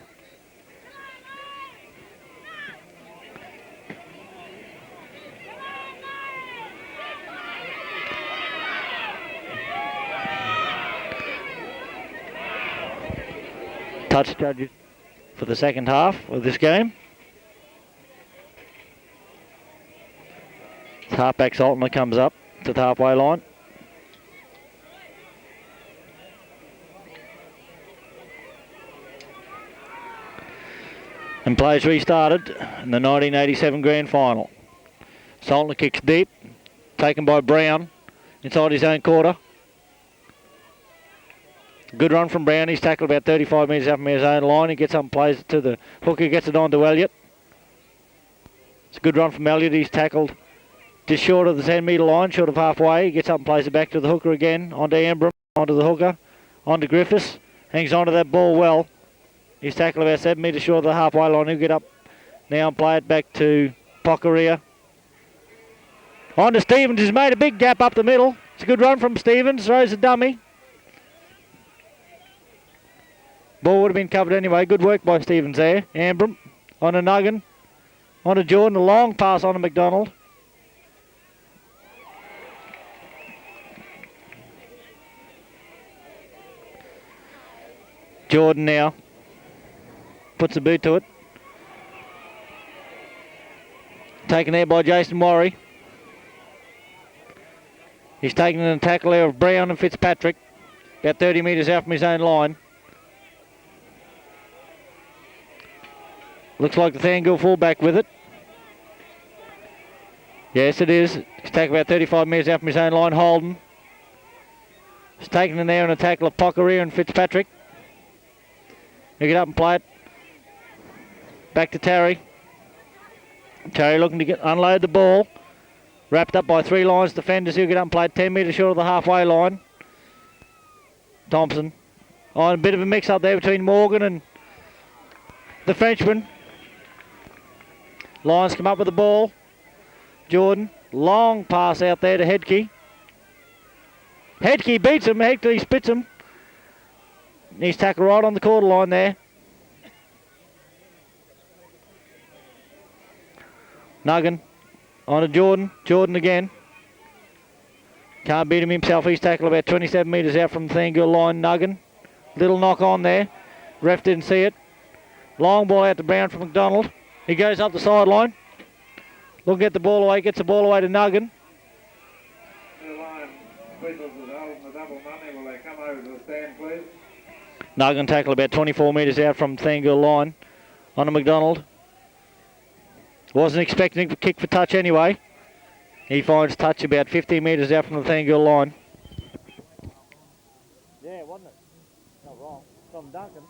Speaker 2: Touch judges for the second half of this game. Halfback Saltner comes up to the halfway line. And plays restarted in the 1987 grand final. Saltner kicks deep, taken by Brown inside his own quarter. Good run from Brown. He's tackled about 35 metres up from his own line. He gets up and plays it to the hooker, gets it on to Elliott. It's a good run from Elliott. He's tackled just short of the 10 metre line, short of halfway. He gets up and plays it back to the hooker again, onto Ambram, onto the hooker, onto Griffiths. Hangs onto that ball well. He's tackled about 7 metres short of the halfway line. He'll get up now and play it back to Pocaria. On to Stevens, who's made a big gap up the middle. It's a good run from Stevens, throws a dummy. Ball would have been covered anyway. Good work by Stevens there. Ambram on a Nuggan. On to Jordan, a long pass on to McDonald. Jordan now puts a boot to it. Taken there by Jason Worry. He's taken an tackle there of Brown and Fitzpatrick. About 30 metres out from his own line. Looks like the Thangool fullback with it. Yes, it is. He's taken about 35 metres out from his own line. Holden. He's taken in there on a tackle of Pocaria and Fitzpatrick. He'll get up and play it. Back to Terry. Terry looking to unload the ball. Wrapped up by 3 Lions defenders. He'll get up and play it 10 metres short of the halfway line. Thompson. On a bit of a mix up there between Morgan and the Frenchman. Lions come up with the ball. Jordan. Long pass out there to Hedke. Hedke beats him. Hedke spits him. He's tackled right on the quarter line there. Nuggan on to Jordan. Jordan again. Can't beat him himself. He's tackled about 27 metres out from the Thangool line. Nuggan. Little knock on there. Ref didn't see it. Long ball out to Brown from McDonald. He goes up the sideline. Looking at the ball away. Gets the ball away to Nuggan. Nuggan tackle about 24 metres out from Thangool line. On to McDonald. Wasn't expecting a kick for touch anyway. He finds touch about 15 metres out from the Thangool line.
Speaker 3: Yeah, wasn't it? Not wrong. From Duncan.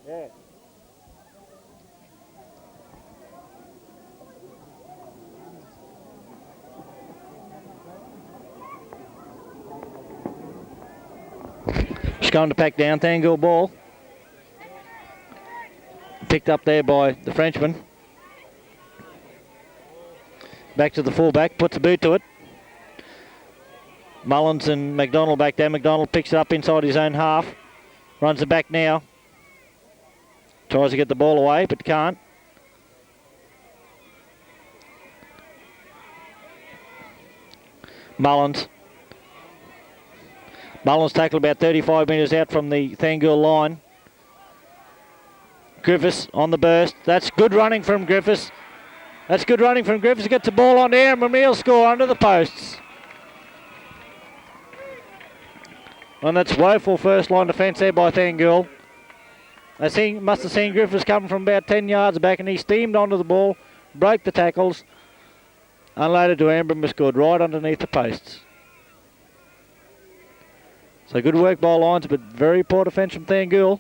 Speaker 3: Yeah.
Speaker 2: Just going to pack down Thangool ball. Picked up there by the Frenchman. Back to the fullback, puts a boot to it. Mullins and McDonald back there. McDonald picks it up inside his own half. Runs it back now. Tries to get the ball away, but can't. Mullins. Mullins tackled about 35 metres out from the Thangool line. Griffiths on the burst. That's good running from Griffiths. That's good running from Griffiths. Gets the ball on there and Ramil score under the posts. And that's woeful first line defence there by Thangool. Must have seen Griffiths coming from about 10 yards back and he steamed onto the ball, broke the tackles, unloaded to Ambram, and scored right underneath the posts. So good work by Lions, but very poor defence from Thangool.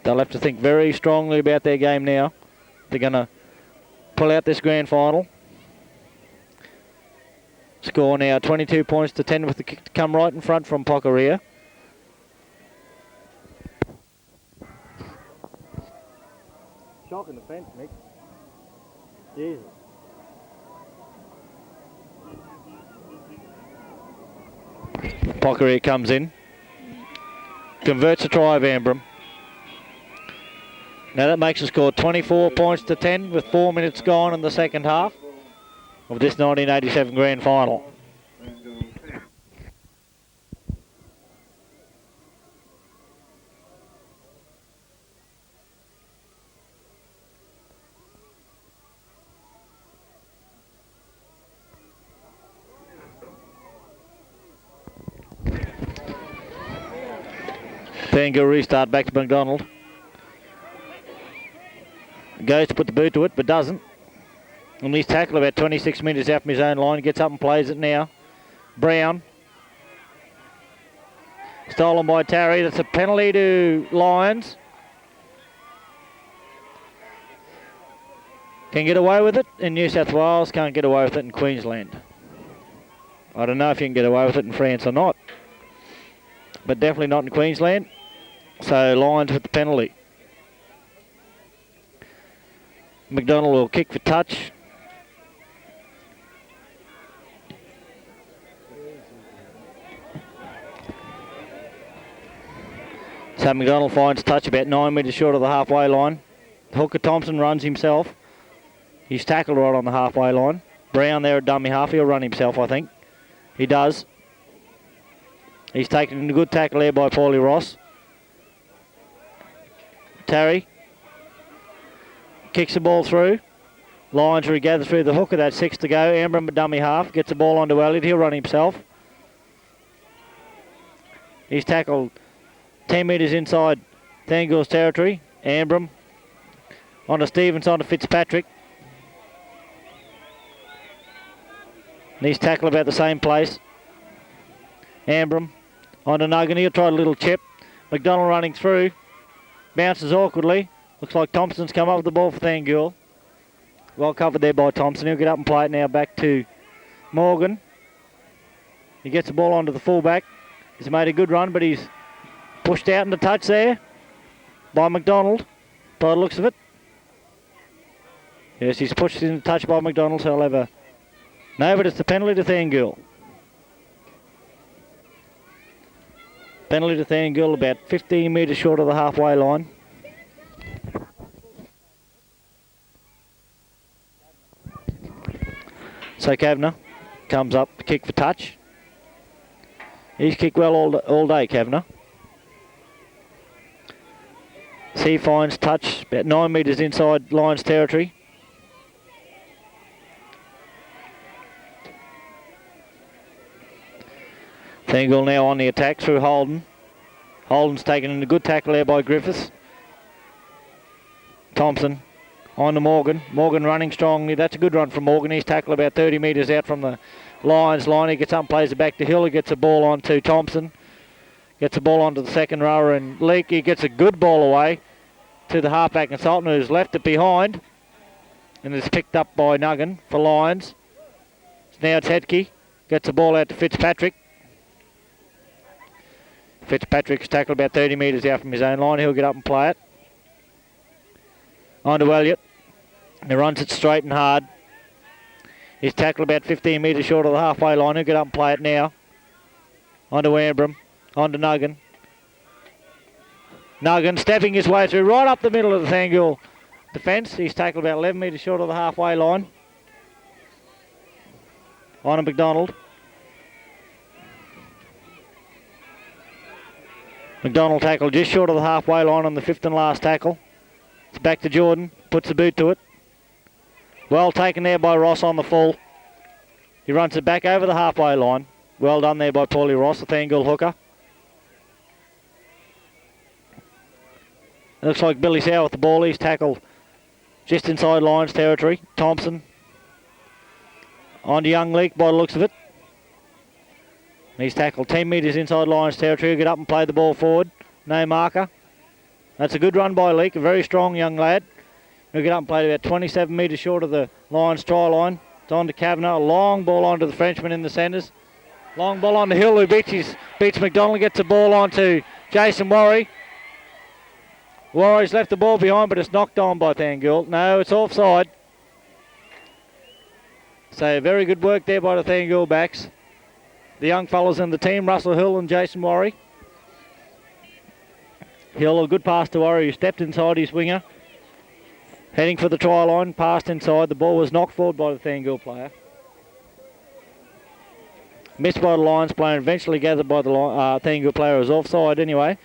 Speaker 2: They'll have to think very strongly about their game now. They're going to pull out this grand final. Score now 22 points to 10 with the kick to come right in front from Pocaria.
Speaker 3: Shocking defence, Mick. Jesus.
Speaker 2: Pocaria comes in. Converts a try of Ambram. Now that makes the score 24 points to 10 with 4 minutes gone in the second half of this 1987 grand final. Thangool restart back to McDonald. Goes to put the boot to it, but doesn't. And he's tackled about 26 metres out from his own line. Gets up and plays it now. Brown. Stolen by Tarry. That's a penalty to Lions. Can get away with it in New South Wales. Can't get away with it in Queensland. I don't know if you can get away with it in France or not. but definitely not in Queensland. So Lions with the penalty. McDonald will kick for touch. So McDonald finds touch about 9 metres short of the halfway line. Hooker Thompson runs himself. He's tackled right on the halfway line. Brown there at dummy half. He'll run himself, I think. He does. He's taken a good tackle there by Paulie Ross. Terry kicks the ball through. Lions regather through the hooker. That's 6 to go. Ambram at dummy half. Gets the ball onto Elliott. He'll run himself. He's tackled 10 metres inside Thangool's territory. Ambram onto Stevens, onto Fitzpatrick. And he's tackled about the same place. Ambram onto Nuggan. He'll try a little chip. McDonald running through. Bounces awkwardly. Looks like Thompson's come up with the ball for Thangool. Well covered there by Thompson. He'll get up and play it now back to Morgan. He gets the ball onto the fullback. He's made a good run, but he's pushed out into touch there by McDonald, by the looks of it. Yes, he's pushed into touch by McDonald, so he'll have a... No, but it's the penalty to Thangool. Penalty to Thangool, about 15 metres short of the halfway line. So Kavanagh comes up to kick for touch. He's kicked well all day, Kavanagh. So he finds touch about 9 metres inside Lions territory. Thangool now on the attack through Holden. Holden's taken a good tackle there by Griffiths. Thompson on to Morgan. Morgan running strongly. That's a good run from Morgan. He's tackled about 30 metres out from the Lions line. He gets up and plays it back to Hill. He gets the ball on to Thompson. Gets the ball onto the second rower and Leake. He gets a good ball away to the halfback consultant who's left it behind. And is picked up by Nuggan for Lions. So now it's Hedke. Gets the ball out to Fitzpatrick. Fitzpatrick's tackled about 30 metres out from his own line. He'll get up and play it. On to Elliott. He runs it straight and hard. He's tackled about 15 metres short of the halfway line. He'll get up and play it now. On to Ambram. On to Nuggan. Nuggan stepping his way through right up the middle of the Thangool defence. He's tackled about 11 metres short of the halfway line. On to McDonald. McDonald tackled just short of the halfway line on the fifth and last tackle. It's back to Jordan. Puts the boot to it. Well taken there by Ross on the full. He runs it back over the halfway line. Well done there by Paulie Ross, the Thangool hooker. It looks like Billy Sow with the ball. He's tackled just inside Lions territory. Thompson on to Young Leake by the looks of it. He's tackled 10 metres inside Lions territory. He'll get up and play the ball forward. No marker. That's a good run by Leake, a very strong young lad. He'll get up and play about 27 metres short of the Lions try line. It's on to Kavanagh. A long ball on to the Frenchman in the centres. Long ball on to Hill, who beats McDonald. Gets the ball on to Jason Worry. Worry's left the ball behind, but it's knocked on by Thangool. No, it's offside. So very good work there by the Thangool backs. The young fellas in the team, Russell Hill and Jason Worry. Hill, a good pass to Worry, who stepped inside his winger. Heading for the try line, passed inside. The ball was knocked forward by the Thangool player. Missed by the Lions player, eventually gathered by the Thangool player as offside anyway.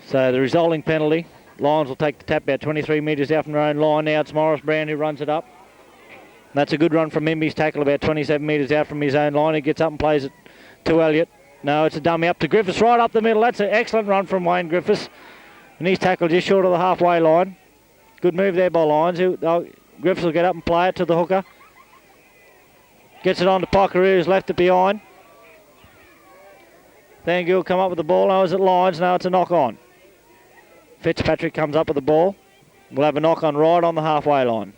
Speaker 2: So the resulting penalty, Lions will take the tap about 23 metres out from their own line. Now it's Morris Brown who runs it up. That's a good run from him. He's tackled about 27 metres out from his own line. He gets up and plays it to Elliott. No, it's a dummy up to Griffiths right up the middle. That's an excellent run from Wayne Griffiths. And he's tackled just short of the halfway line. Good move there by Lions. Griffiths will get up and play it to the hooker. Gets it on to Pockeroo, who's left it behind. Thangool come up with the ball. No, is it Lions? No, it's a knock on. Fitzpatrick comes up with the ball. We'll have a knock on right on the halfway line.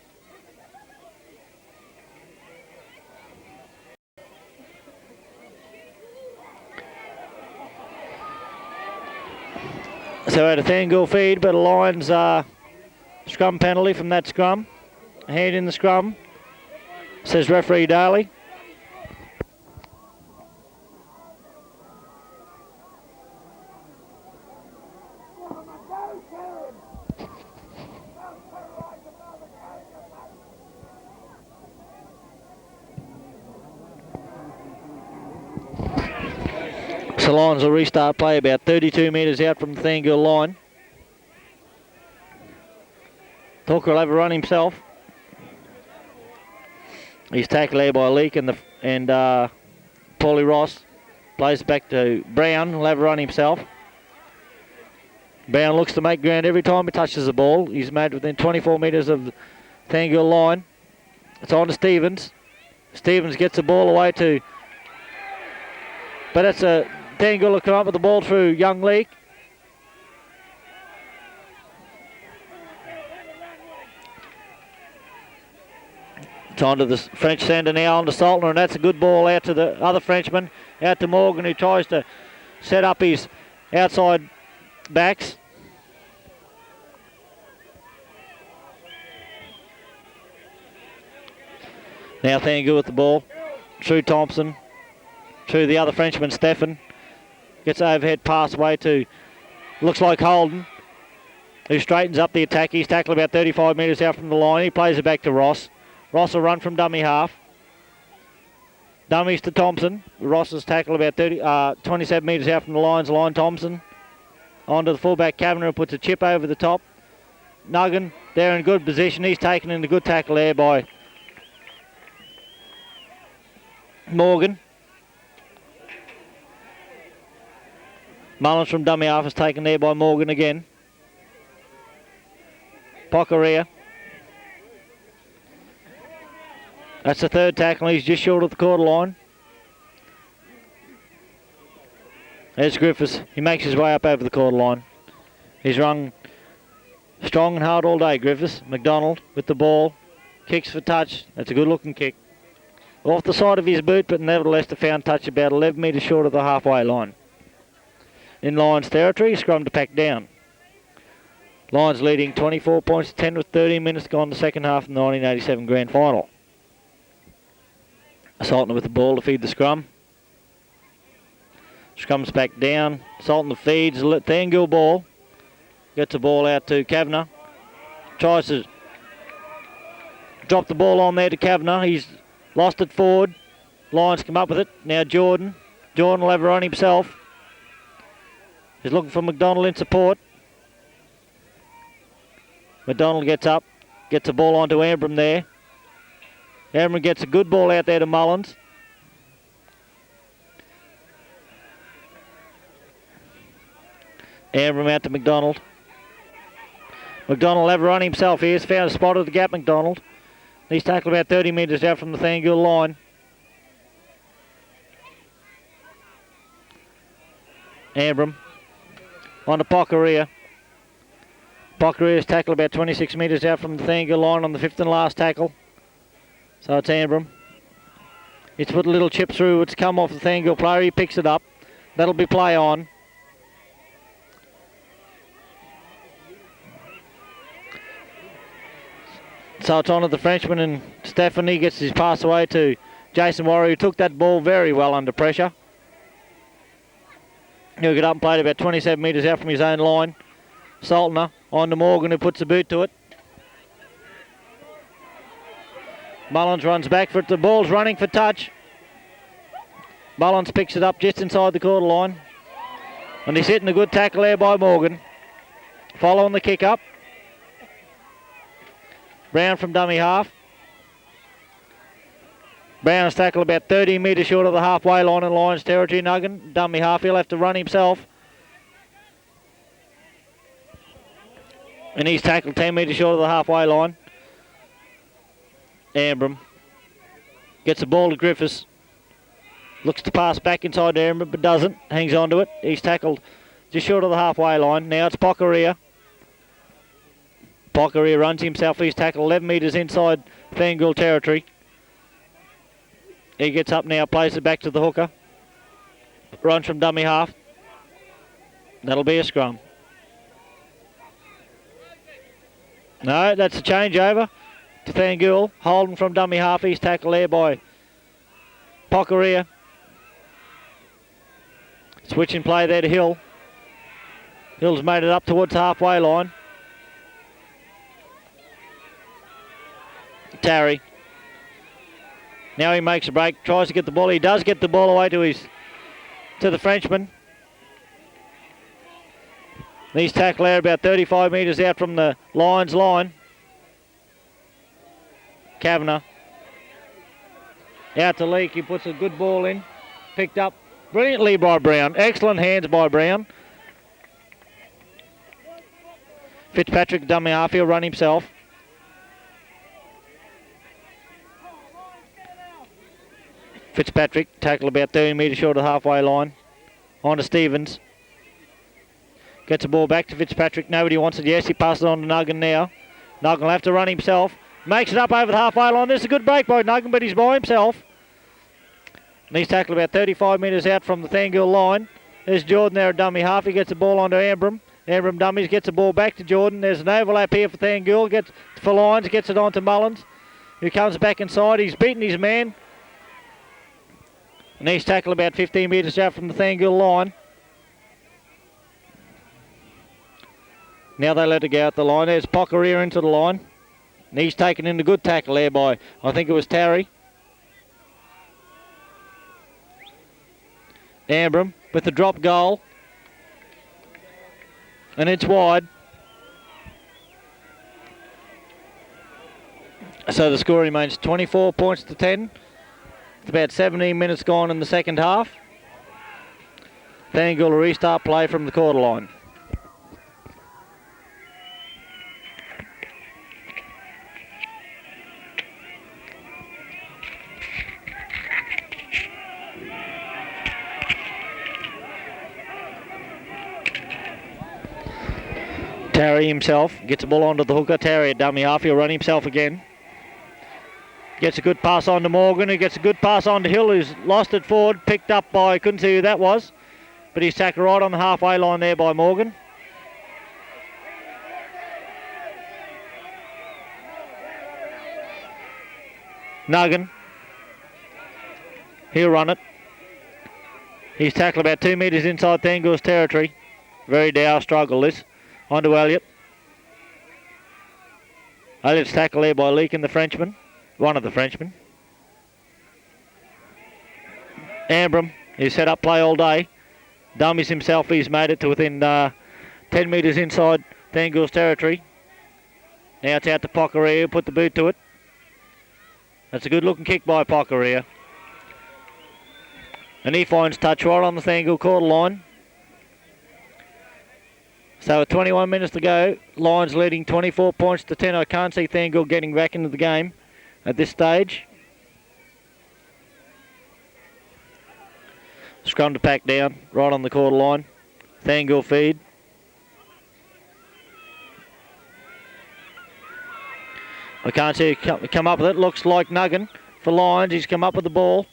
Speaker 2: So at a Thangool feed, but a Lions scrum penalty from that scrum. A hand in the scrum, says referee Daly. So Lions will restart play about 32 metres out from the Thangool line. Talker will have a run himself. He's tackled there by Leake and Paulie Ross. Plays back to Brown. He'll have a run himself. Brown looks to make ground every time he touches the ball. He's made within 24 metres of the Thangool line. It's on to Stevens. Stevens gets the ball away to... But it's a... Thangool will come up with the ball through young Leake. It's on to the French centre now, on to Saltner, and that's a good ball out to the other Frenchman, out to Morgan, who tries to set up his outside backs. Now Thangool with the ball, through Thompson, through the other Frenchman, Stefan. Gets overhead pass away to, looks like Holden, who straightens up the attack. He's tackled about 35 metres out from the line. He plays it back to Ross. Ross will run from dummy half. Dummies to Thompson. Ross has tackled about 27 metres out from the Lions line. Thompson onto the fullback Kavanagh, who puts a chip over the top. Nuggan there in good position. He's taken in a good tackle there by Morgan. Mullins from dummy half is taken there by Morgan again. Pocaria. That's the third tackle. He's just short of the quarter line. There's Griffiths. He makes his way up over the quarter line. He's rung strong and hard all day, Griffiths. McDonald with the ball. Kicks for touch. That's a good looking kick. Off the side of his boot, but nevertheless the found touch about 11 metres short of the halfway line. In Lions territory, scrum to pack down. Lions leading 24 points to 10 with 13 minutes gone the second half of the 1987 grand final. Saltner with the ball to feed the scrum. Scrum's back down. Saltner feeds. Thangool ball. Gets the ball out to Kavanagh. Tries to drop the ball on there to Kavanagh. He's lost it forward. Lions come up with it. Now Jordan. Jordan will have a run himself. He's looking for McDonald in support. McDonald gets up. Gets the ball onto Ambram there. Ambram gets a good ball out there to Mullins. Ambram out to McDonald. McDonald will have a run himself here. He's found a spot at the gap, McDonald. He's tackled about 30 metres out from the Thangool line. Ambram on to Pocaria. Pocaria's tackled about 26 metres out from the Thangool line on the fifth and last tackle. So it's Ambram. He's put a little chip through. It's come off the Thangool player. He picks it up. That'll be play on. So it's on to the Frenchman, and Stephanie gets his pass away to Jason Warrior, who took that ball very well under pressure. He'll get up and play it about 27 metres out from his own line. Saltner on to Morgan, who puts a boot to it. Mullins runs back for it. The ball's running for touch. Mullins picks it up just inside the quarter line. And he's hitting a good tackle there by Morgan. Following the kick up. Brown from dummy half. Brown has tackled about 30 metres short of the halfway line in Lions territory. Nuggan, dummy half, he'll have to run himself. And he's tackled 10 metres short of the halfway line. Ambram gets the ball to Griffiths. Looks to pass back inside to Ambram, but doesn't. Hangs on to it. He's tackled just short of the halfway line. Now it's Pocaria. Pocaria runs himself. He's tackled 11 metres inside Thangool territory. He gets up now, plays it back to the hooker. Runs from dummy half. That'll be a scrum. No, that's a changeover to Thangool. Holden from dummy half. He's tackled there by Pockeria. Switching play there to Hill. Hill's made it up towards the halfway line. Tarry. Now he makes a break, tries to get the ball. He does get the ball away to the Frenchman. He's tackled there about 35 metres out from the Lions line. Kavanagh. Out to Leake. He puts a good ball in. Picked up brilliantly by Brown. Excellent hands by Brown. Fitzpatrick, dummy half, he'll run himself. Fitzpatrick, tackle about 30 metres short of the halfway line. On to Stevens. Gets the ball back to Fitzpatrick. Nobody wants it. Yes, he passes it on to Nuggan now. Nuggan will have to run himself. Makes it up over the halfway line. There's a good break by Nuggan, but he's by himself. And he's tackled about 35 metres out from the Thangool line. There's Jordan there, a dummy half. He gets the ball onto Ambram. Ambram dummies, gets the ball back to Jordan. There's an overlap here for Thangool. Gets for Lyons, gets it on to Mullins, who comes back inside. He's beaten his man. And he's tackled about 15 metres out from the Thangool line. Now they let it go out the line. There's Pockeria into the line. And he's taken in a good tackle there by, I think it was Tarry. Ambram with the drop goal. And it's wide. So the score remains 24 points to 10. It's about 17 minutes gone in the second half. Thangool will restart play from the quarter line. Tarry himself gets the ball onto the hooker. Tarry, a dummy half, he'll run himself again. Gets a good pass on to Morgan, who gets a good pass on to Hill, who's lost it forward, picked up by, couldn't see who that was, but he's tackled right on the halfway line there by Morgan. Nuggan, he'll run it. He's tackled about 2 metres inside Thangool's territory. Very dour struggle this. On to Elliott. Elliott's tackled there by Leake and the Frenchman. One of the Frenchmen. Ambram, he's set up play all day. Dummies himself, he's made it to within 10 metres inside Thangool's territory. Now it's out to Pockeria, put the boot to it. That's a good looking kick by Pockeria. And he finds touch right on the Thangool quarter line. So with 21 minutes to go, Lions leading 24 points to 10. I can't see Thangool getting back into the game at this stage. Scrum to pack down, right on the quarter line. Thangool feed. I can't see it come up with it. Looks like Nuggan for Lions. He's come up with the ball.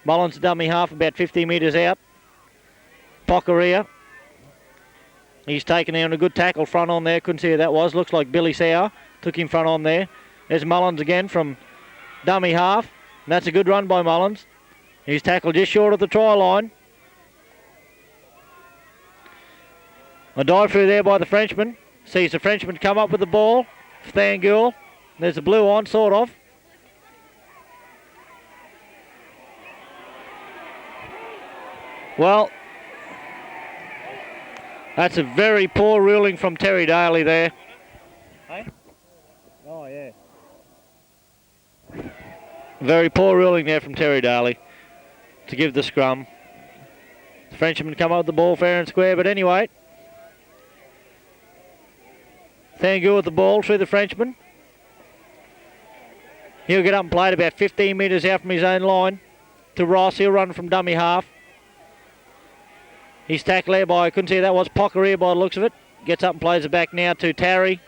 Speaker 2: Mullins dummy half about 50 metres out. Pockeria. He's taken down a good tackle front on there. Couldn't see who that was. Looks like Billy Sauer took him front on there. There's Mullins again from dummy half. And that's a good run by Mullins. He's tackled just short of the try line. A dive through there by the Frenchman. Sees the Frenchman come up with the ball. Thangool. There's a blue on, sort of. Well, that's a very poor ruling from Terry Daly there. Hey? Oh, yeah. Very poor ruling there from Terry Daly to give the scrum. The Frenchman come up with the ball fair and square, but anyway. Thangool with the ball through the Frenchman. He'll get up and play it about 15 metres out from his own line to Ross. He'll run from dummy half. He's tackled there by, I couldn't see who that was, Pockeria by the looks of it. Gets up and plays it back now to Tarry.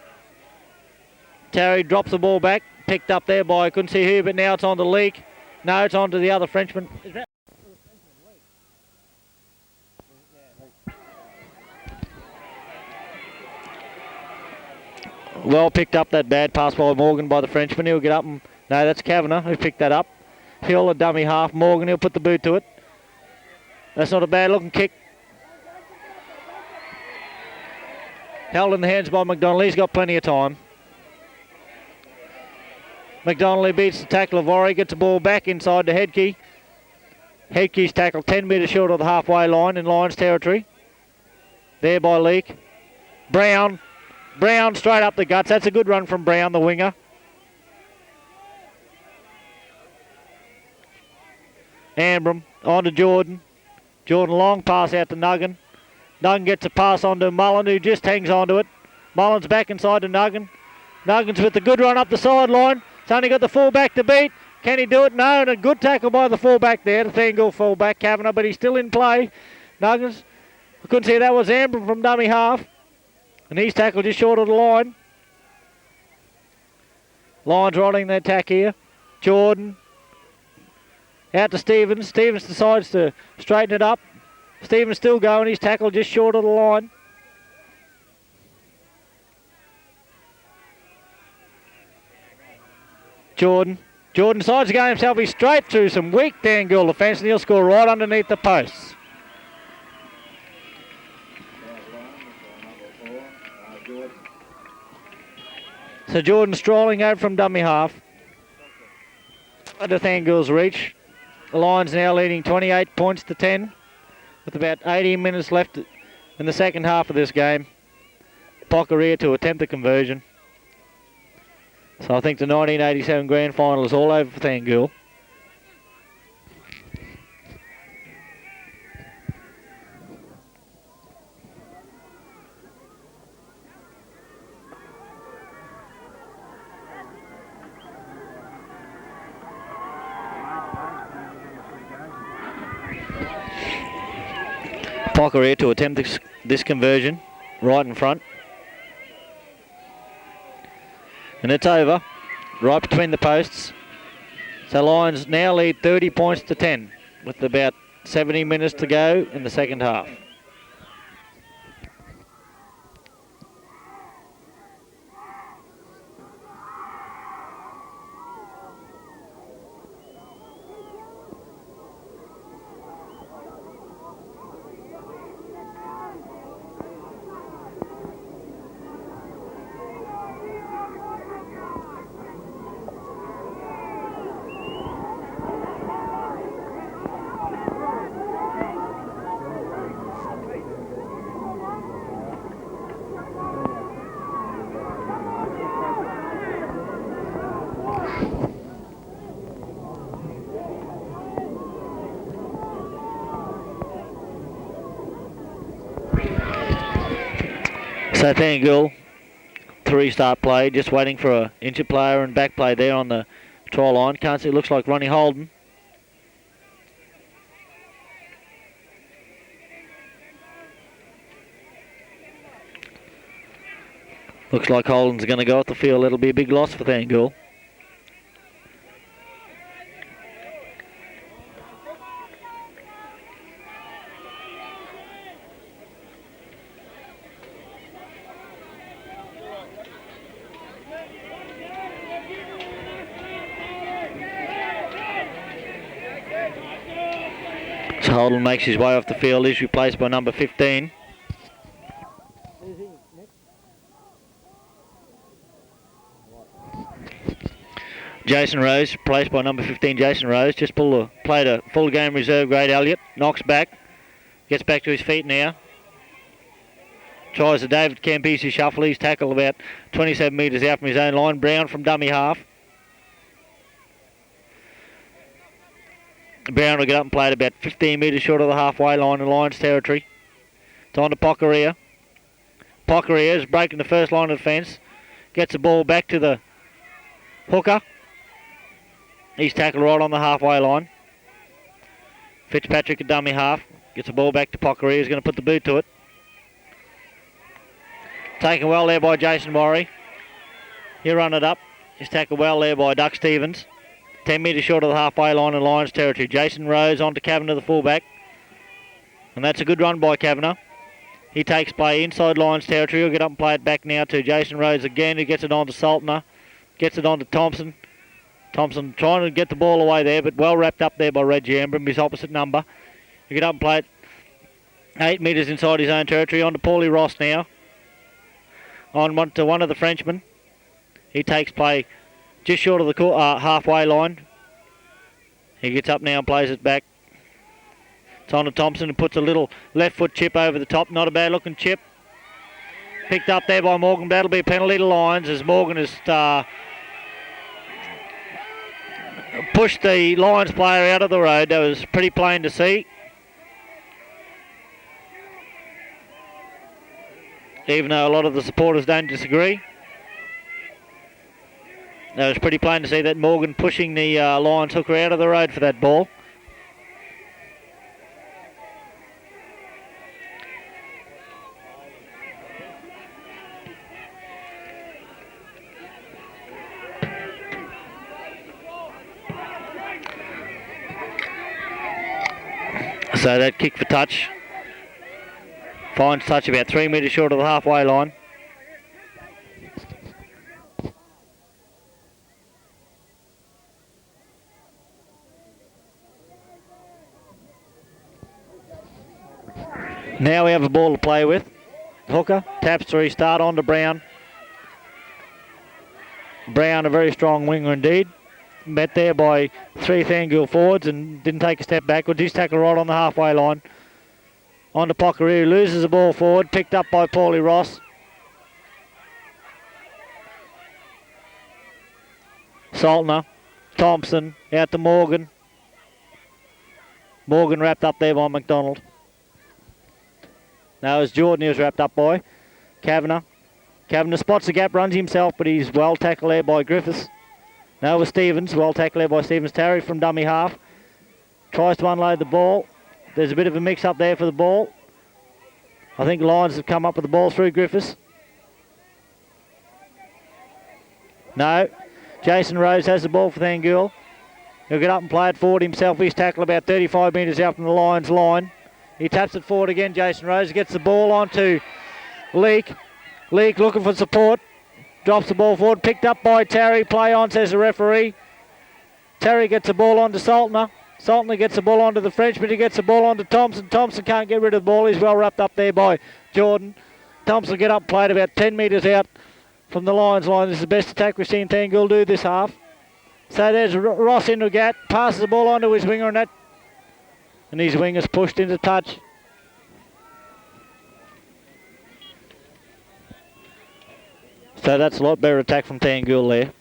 Speaker 2: Tarry drops the ball back. Picked up there by, I couldn't see who, but now it's on to Leake. No, it's on to the other Frenchman. Is that Well picked up that bad pass by Morgan by the Frenchman. He'll get up and... No, that's Kavanagh who picked that up. Hill, a dummy half. Morgan, he'll put the boot to it. That's not a bad looking kick. Held in the hands by McDonald. He's got plenty of time. McDonald beats the tackle of Warry, gets the ball back inside to Headkey. Headkey's tackled 10 metres short of the halfway line in Lions territory. There by Leake. Brown straight up the guts. That's a good run from Brown, the winger. Ambram on to Jordan. Jordan long pass out to Nuggan. Nuggan gets a pass on to Mullen, who just hangs on to it. Mullen's back inside to Nuggan. Nuggan's with the good run up the sideline. It's only got the fullback to beat. Can he do it? No, and a good tackle by the fullback there, the Thangool fullback, Kavanagh, but he's still in play. Nuggans, I couldn't see that was Ambram from dummy half. And he's tackled just short of the line. Lions rolling the attack here. Jordan. Out to Stevens. Stevens decides to straighten it up. Stevens still going. He's tackled just short of the line. Jordan decides to go himself. He's straight through some weak Thangool defence and he'll score right underneath the posts. So Jordan strolling out from dummy half. Under Thangool's reach. The Lions now leading 28 points to 10 with about 18 minutes left in the second half of this game. Pockeria to attempt the conversion. So I think the 1987 grand final is all over for Thangool. Pockeria to attempt this conversion right in front. And it's over, right between the posts. So Lions now lead 30 points to 10 with about 70 minutes to go in the second half. So Thangool, 3-start play, just waiting for a injured player and back play there on the try line. Can't see, it looks like Ronnie Holden. Looks like Holden's going to go off the field. It'll be a big loss for Thangool. So Holden makes his way off the field. He's replaced by number 15. Jason Rose, replaced by number 15, Jason Rose. Just played a full game reserve grade Elliott. Knocks back. Gets back to his feet now. Tries the David Campisi shuffle. He's tackled about 27 metres out from his own line. Brown from dummy half. Brown will get up and play it about 15 metres short of the halfway line in Lions territory. It's on to Pockeria. Pockeria is breaking the first line of defence. Gets the ball back to the hooker. He's tackled right on the halfway line. Fitzpatrick, a dummy half. Gets the ball back to Pockeria. He's going to put the boot to it. Taken well there by Jason Worry. He'll run it up. He's tackled well there by Duck Stevens. 10 metres short of the halfway line in Lions territory. Jason Rose on to Kavanagh, the fullback. And that's a good run by Kavanagh. He takes play inside Lions territory. He'll get up and play it back now to Jason Rhodes again, who gets it on to Saltner. Gets it on to Thompson. Thompson trying to get the ball away there, but well wrapped up there by Reggie Ambram, his opposite number. He'll get up and play it 8 metres inside his own territory. On to Paulie Ross now. On to one of the Frenchmen. He takes play just short of the halfway line. He gets up now and plays it back. It's on to Thompson and puts a little left foot chip over the top. Not a bad looking chip. Picked up there by Morgan. That'll be a penalty to Lions as Morgan has pushed the Lions player out of the road. That was pretty plain to see. Even though a lot of the supporters don't disagree. That was pretty plain to see that Morgan pushing the Lions hooker out of the road for that ball. So that kick for touch. Finds touch about 3 metres short of the halfway line. Now we have a ball to play with. Hooker taps to restart on to Brown. Brown, a very strong winger indeed. Met there by 3 Thangool forwards and didn't take a step backwards. His tackle right on the halfway line. On to Pockery, loses the ball forward, picked up by Paulie Ross. Saltner, Thompson, out to Morgan. Morgan wrapped up there by McDonald. Now it's Jordan he was wrapped up by. Kavanagh. Kavanagh spots the gap, runs himself, but he's well tackled there by Griffiths. Now with Stevens, well tackled there by Stevens. Tarry from dummy half. Tries to unload the ball. There's a bit of a mix-up there for the ball. I think Lions have come up with the ball through Griffiths. No. Jason Rose has the ball for Thangool. He'll get up and play it forward himself. He's tackled about 35 metres out from the Lions line. He taps it forward again, Jason Rose. Gets the ball onto Leake. Leake looking for support. Drops the ball forward. Picked up by Terry. Play on, says the referee. Terry gets the ball onto Saltner. Saltner gets the ball onto the Frenchman. He gets the ball onto Thompson. Thompson can't get rid of the ball. He's well wrapped up there by Jordan. Thompson get up, played about 10 metres out from the Lions line. This is the best attack we've seen Thangool do this half. So there's Ross into the gap. Passes the ball onto his winger and his winger's pushed into touch. So that's a lot better attack from Thangool there.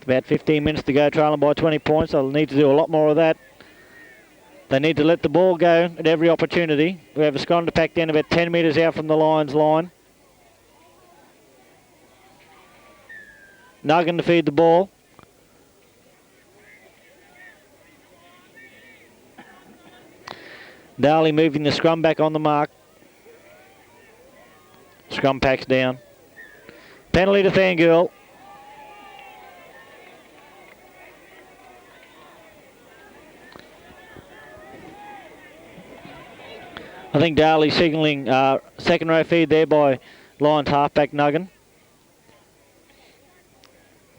Speaker 2: About 15 minutes to go, trailing by 20 points. They'll need to do a lot more of that. They need to let the ball go at every opportunity. We have a scrum to pack down about 10 metres out from the Lions line. Nuggan to feed the ball. Darley moving the scrum back on the mark. Scrum packs down. Penalty to Thangool. I think Darley signalling second row feed there by Lions halfback Nuggan.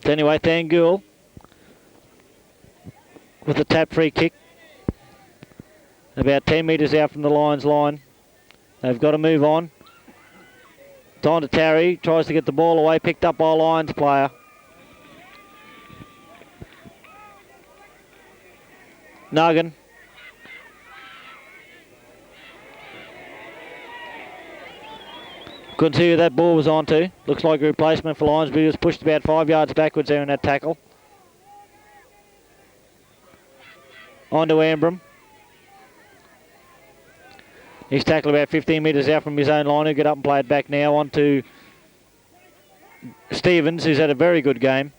Speaker 2: So anyway, Thangool with a tap free kick. About 10 metres out from the Lions line. They've got to move on. It's on to Tarry. Tries to get the ball away. Picked up by a Lions player. Nuggan. Couldn't see who that ball was onto. Looks like a replacement for Lions, but he was pushed about 5 yards backwards there in that tackle. On to Ambram. He's tackled about 15 metres out from his own line. He'll get up and play it back now. On to Stevens, who's had a very good game.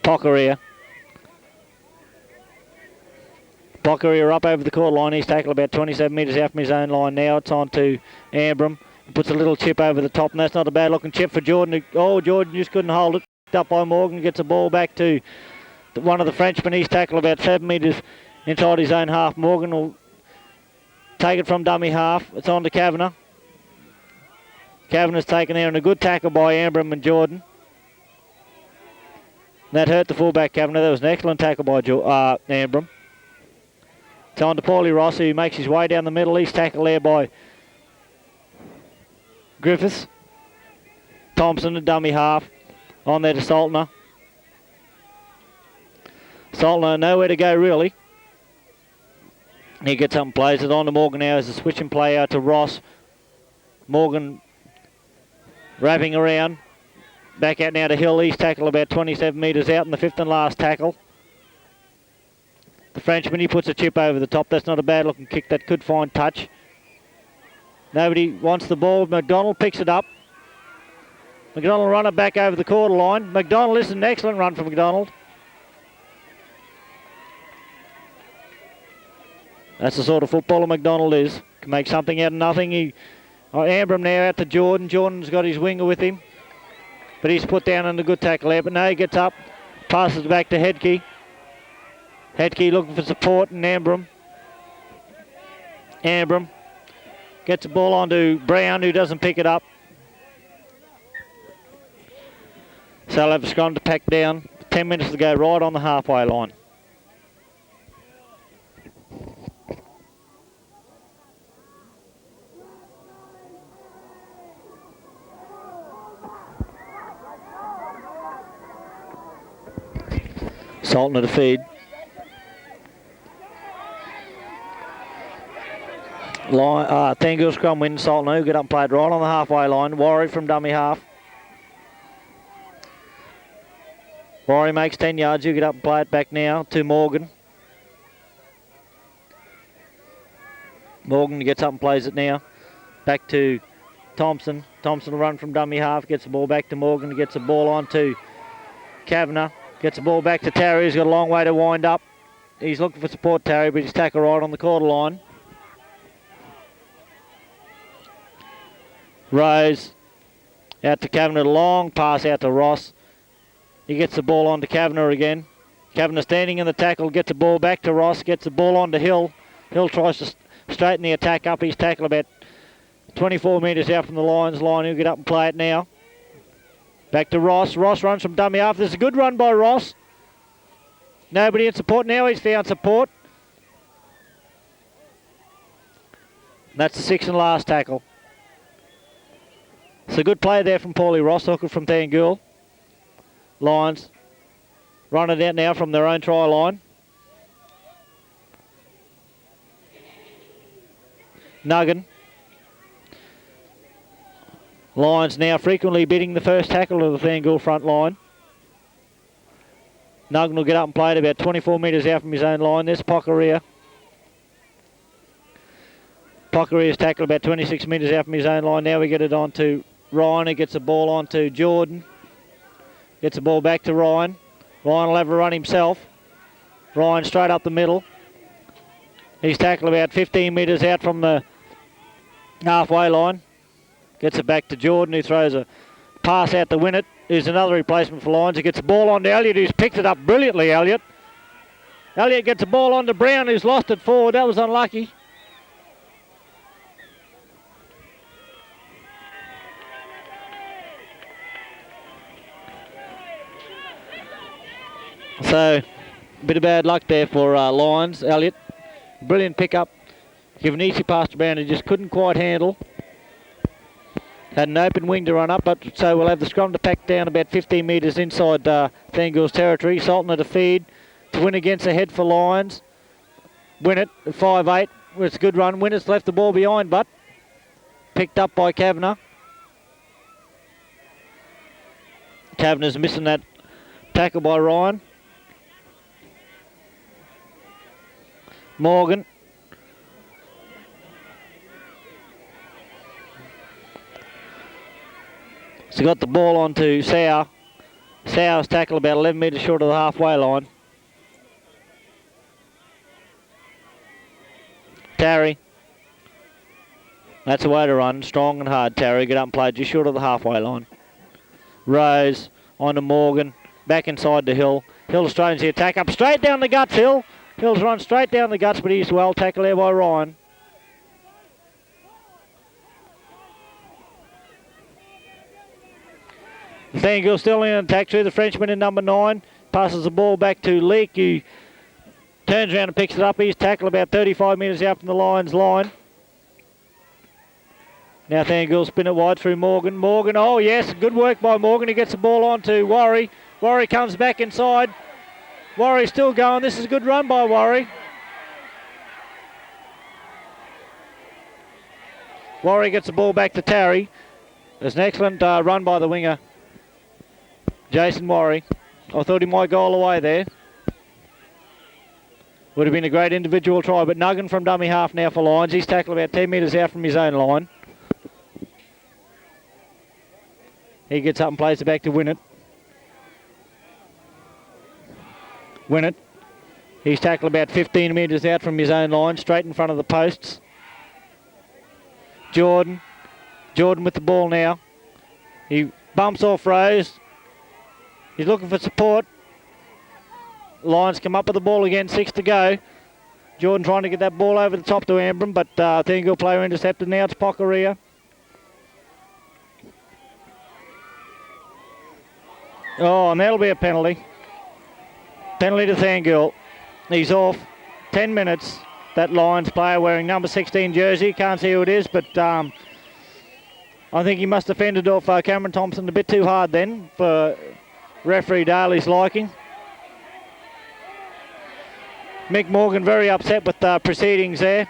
Speaker 2: Pockeria. Pockeria up over the court line. He's tackled about 27 metres out from his own line now. It's on to Ambram. He puts a little chip over the top, and that's not a bad looking chip for Jordan. Oh, Jordan just couldn't hold it. Picked up by Morgan. Gets the ball back to one of the Frenchmen. He's tackled about 7 metres inside his own half. Morgan will take it from dummy half. It's on to Kavanagh. Kavanagh's taken there, and a good tackle by Ambram and Jordan. That hurt the fullback, Kavanagh. That was an excellent tackle by Ambram. It's on to Paulie Ross, who makes his way down the middle. He's tackled there by Griffiths. Thompson, a dummy half. On there to Saltner. Saltner, nowhere to go, really. He gets up and plays it on to Morgan now as a switching play out to Ross. Morgan wrapping around. Back out now to Hill. He's tackled about 27 metres out in the fifth and last tackle. The Frenchman, he puts a chip over the top. That's not a bad looking kick. That could find touch. Nobody wants the ball. McDonald picks it up. McDonald run it back over the quarter line. McDonald, this is an excellent run for McDonald. That's the sort of footballer McDonald is. Can make something out of nothing. Ambram now out to Jordan. Jordan's got his winger with him. But he's put down on a good tackle there. But no, he gets up. Passes back to Hedke. Hedke looking for support in Ambram. Ambram gets the ball onto Brown, who doesn't pick it up. So they'll have a scrum to pack down. 10 minutes to go, right on the halfway line. Saltner to feed. Thangool scrum win. Saltner get up and played right on the halfway line. Warry from dummy half. Warry makes 10 yards. You get up and play it back now to Morgan. Morgan gets up and plays it now. Back to Thompson. Thompson will run from dummy half. Gets the ball back to Morgan. Gets the ball on to Kavanagh. Gets the ball back to Tarry. He's got a long way to wind up. He's looking for support, Tarry, but he's tackled right on the quarter line. Rose out to Kavanagh. Long pass out to Ross. He gets the ball on to Kavanagh again. Kavanagh standing in the tackle. Gets the ball back to Ross. Gets the ball on to Hill. Hill tries to straighten the attack up. He's tackled about 24 metres out from the Lions line. He'll get up and play it now. Back to Ross. Ross runs from dummy half. There's a good run by Ross. Nobody in support. Now he's found support. That's the sixth and last tackle. It's a good play there from Paulie Ross, hooker from Thangool. Lions run it out now from their own try line. Nuggan. Lions now frequently beating the first tackle of the Thangool front line. Nuggan will get up and play it about 24 metres out from his own line. There's Pockeria. Pockeria's tackled about 26 metres out from his own line. Now we get it on to Ryan, who gets the ball on to Jordan. Gets the ball back to Ryan. Ryan will have a run himself. Ryan straight up the middle. He's tackled about 15 metres out from the halfway line. Gets it back to Jordan, who throws a pass out to win it. Here's another replacement for Lions. He gets the ball on to Elliott, who's picked it up brilliantly, Elliott. Elliott gets the ball on to Brown, who's lost it forward. That was unlucky. So, a bit of bad luck there for Lions. Elliott, brilliant pickup. Give an easy pass to Brown, who just couldn't quite handle. Had an open wing to run up, but so we'll have the scrum to pack down about 15 metres inside Thangool's territory. Saltner to feed, to win against the head for Lions. Win it at 5-8. It's a good run. Winner's left the ball behind, but picked up by Kavanagh. Kavanagh's missing that tackle by Ryan. Morgan. So got the ball on to Sauer. Sauer's tackled about 11 metres short of the halfway line. Tarry. That's the way to run. Strong and hard, Tarry. Get up and play just short of the halfway line. Rose on to Morgan. Back inside to Hill. Hill straightens the attack up straight down the guts, Hill. Hill's run straight down the guts, but he's well tackled there by Ryan. Thangool still in attack through the Frenchman in number 9. Passes the ball back to Leek, who turns around and picks it up. He's tackled about 35 metres out from the Lions line. Now Thangool spin it wide through Morgan. Morgan, oh yes, good work by Morgan. He gets the ball on to Worry. Worry comes back inside. Worry still going. This is a good run by Worry. Worry gets the ball back to Tarry. There's an excellent run by the winger, Jason Worry. I thought he might goal away there. Would have been a great individual try, but Nuggan from dummy half now for Lions. He's tackled about 10 metres out from his own line. He gets up and plays it back to Winnett. Winnett. He's tackled about 15 metres out from his own line, straight in front of the posts. Jordan. Jordan with the ball now. He bumps off Rose. He's looking for support. Lions come up with the ball again, 6 to go. Jordan trying to get that ball over the top to Ambram, but Thangool player intercepted. Now it's Pockeria. Oh, and that'll be a penalty. Penalty to Thangool. He's off. 10 minutes. That Lions player wearing number 16 jersey. Can't see who it is, but I think he must have fended off Cameron Thompson a bit too hard then for referee Daly's liking. Mick Morgan very upset with the proceedings there.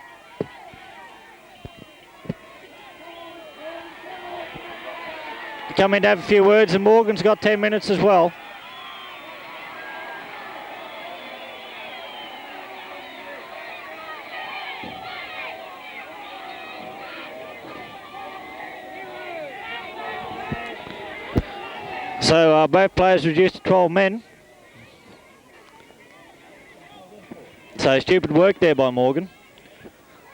Speaker 2: Come in to have a few words, and Morgan's got 10 minutes as well. So both players reduced to 12 men. So stupid work there by Morgan.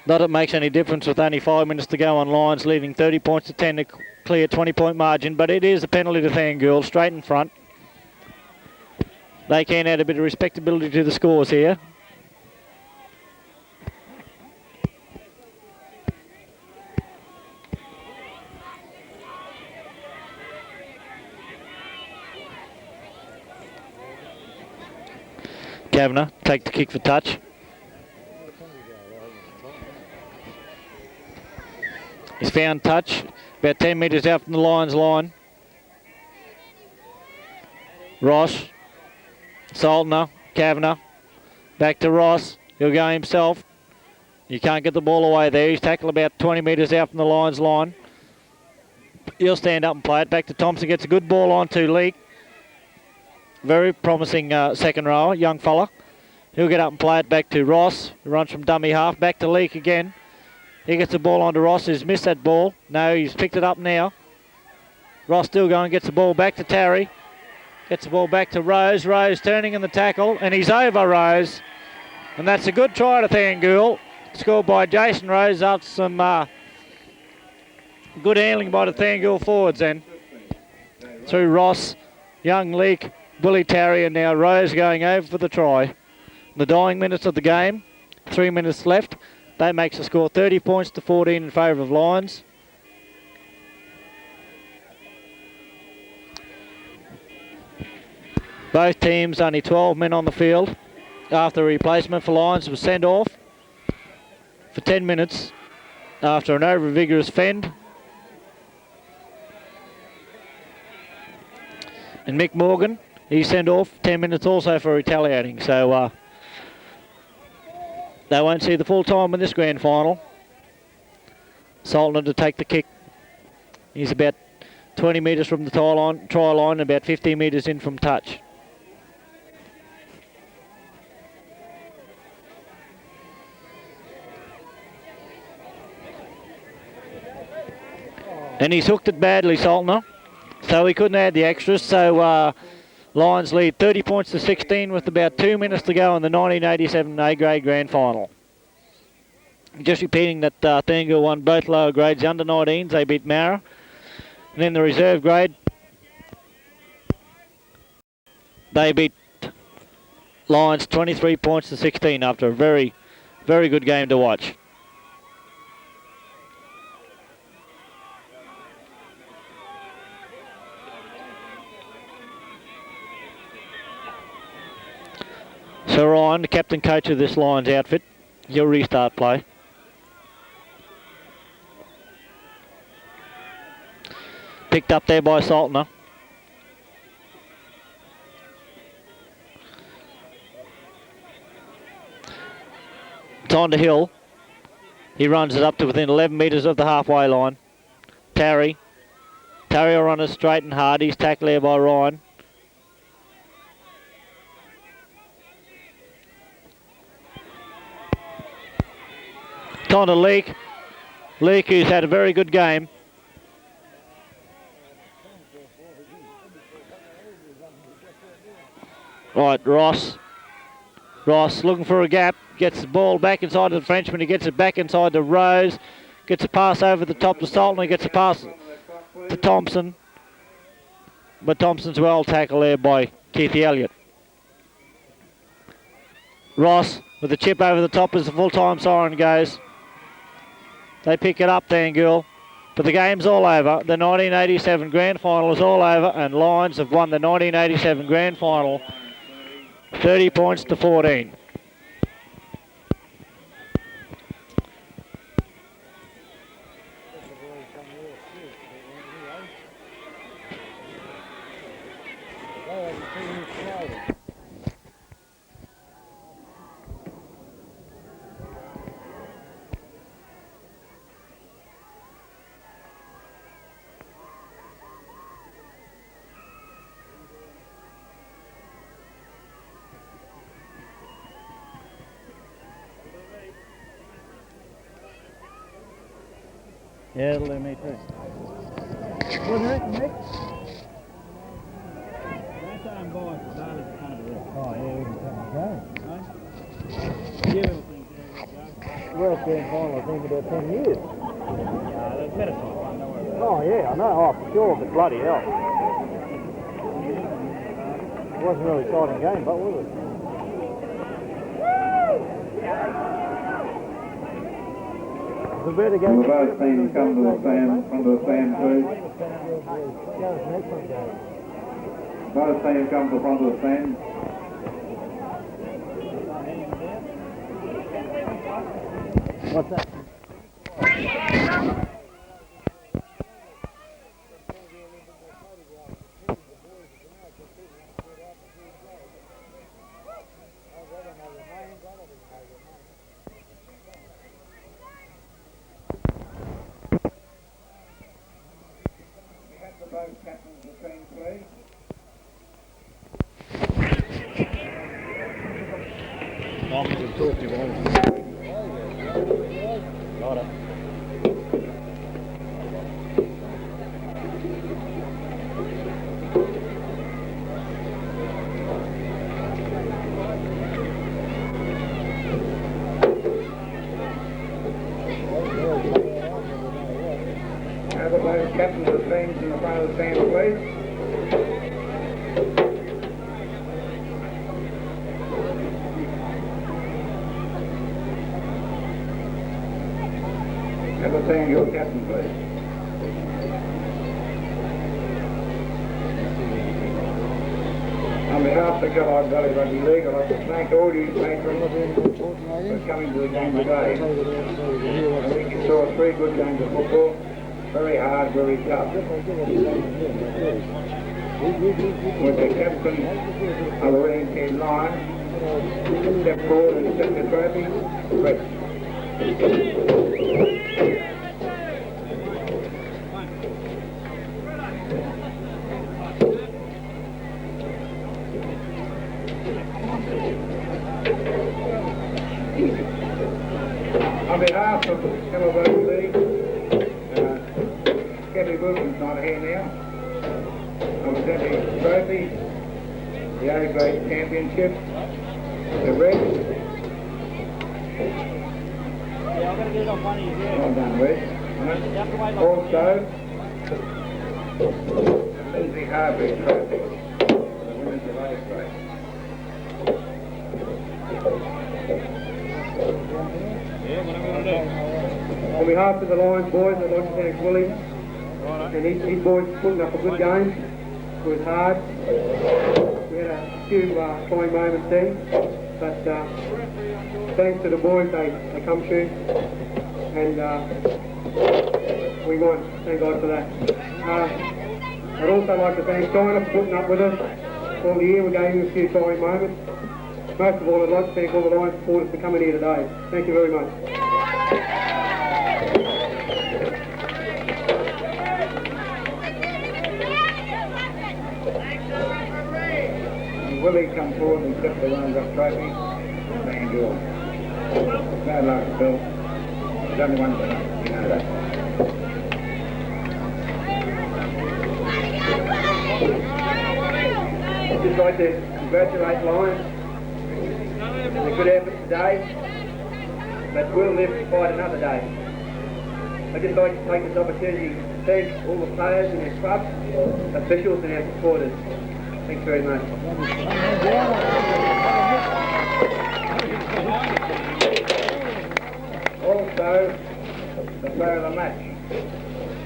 Speaker 2: Not that it makes any difference with only 5 minutes to go on Lions, leading 30 points to 10 to clear 20-point margin, but it is a penalty to Thangool, straight in front. They can add a bit of respectability to the scores here. Kavanagh take the kick for touch. He's found touch about 10 metres out from the Lions line. Ross, Saltner, Kavanagh, back to Ross. He'll go himself. You can't get the ball away there. He's tackled about 20 metres out from the Lions line. He'll stand up and play it. Back to Thompson, gets a good ball on to Leek. Very promising second rower, young fella. He'll get up and play it back to Ross, who runs from dummy half. Back to Leek again. He gets the ball onto Ross, who's missed that ball. No, he's picked it up now. Ross still going, gets the ball back to Tarry. Gets the ball back to Rose. Rose turning in the tackle, and he's over Rose. And that's a good try to Thangool. Scored by Jason Rose after some good handling by the Thangool forwards then. Through Ross, young Leek, Willie Tarry, and now Rose going over for the try. The dying minutes of the game, 3 minutes left. That makes the score 30 points to 14 in favour of Lions. Both teams only 12 men on the field after the replacement for Lions was sent off for 10 minutes after an over-vigorous fend. And Mick Morgan, he's sent off 10 minutes also for retaliating. So they won't see the full time in this grand final. Saltner to take the kick. He's about 20 metres from the try line, about 15 metres in from touch. And he's hooked it badly, Saltner. So he couldn't add the extras. So Lions lead 30 points to 16 with about 2 minutes to go in the 1987 A-grade grand final. Just repeating that Thangool won both lower grades, the under 19s. They beat Mara. And in the reserve grade, they beat Lions 23 points to 16 after a very, very good game to watch. So Ryan, the captain coach of this Lions outfit, he'll restart play. Picked up there by Saltner. It's on to Hill. He runs it up to within 11 metres of the halfway line. Tarry will run it straight and hard. He's tackled there by Ryan. It's on to Leake. Leake, who's had a very good game. Right, Ross looking for a gap. Gets the ball back inside to the Frenchman. He gets it back inside to Rose. Gets a pass over the top to Saltner. Gets a pass to Thompson. But Thompson's well tackled there by Keithy Elliott. Ross with the chip over the top as the full-time siren goes. They pick it up, Thangool. But the game's all over. The 1987 Grand Final is all over, and Lions have won the 1987 Grand Final 30 points to 14.
Speaker 3: Yeah, it'll do me too. What do you reckon, Nick? That's our boy, Charlie's kind of a risk. Oh, yeah, we can come and go. Right? Yeah, World Grand Final, I think, about 10 years. Yeah, that's better sort of one, don't worry about it. Oh, yeah, I know. Oh, for sure, but bloody hell. It wasn't a really exciting game, but was it?
Speaker 1: Will both teams come to the stand, front of the stand, please? Both teams come to the front of the stand.
Speaker 3: What's that?
Speaker 1: Both captains of the team, please.
Speaker 3: I'm going to talk to you about it.
Speaker 1: Have the both captains of the teams in the front of the stand, please. Have the Thangool captain, please. On behalf of the Callide Valley Rugby League, I'd like to thank all you patrons for coming to the game today. I think you saw 3 good games of football. Very hard, very tough. With the captain of the winning team Lions, step forward and accept the trophy. Great. On behalf of the Callide Valley League, Kevin Wilson's not here now. I was at the trophy, the A-grade championship, the red.
Speaker 3: Yeah, I'm going to get it on one of you.
Speaker 1: Well done, Red. Also, Lindsay Harvey trophy, the winners of A-grade.
Speaker 4: On behalf of the Lions boys, I'd like to thank Willie and his boys for putting up a good game. It was hard. We had a few trying moments there, but thanks to the boys, they come through, and we won. Thank God for that. I'd also like to thank China for putting up with us all the year. We gave him a few trying moments. Most of all, I'd like to thank all the Lions supporters for coming here today. Thank you very much.
Speaker 1: Willie come forward and accept the runs-up trophy. Thangool. Bad luck, Bill. There's only one winner, you know that.
Speaker 4: I'd just like to congratulate Lions on a good effort today, but we'll live to fight another day. I'd just like to take this opportunity to thank all the players in their clubs, officials and our supporters. Thanks very much.
Speaker 1: Also, the player of the match.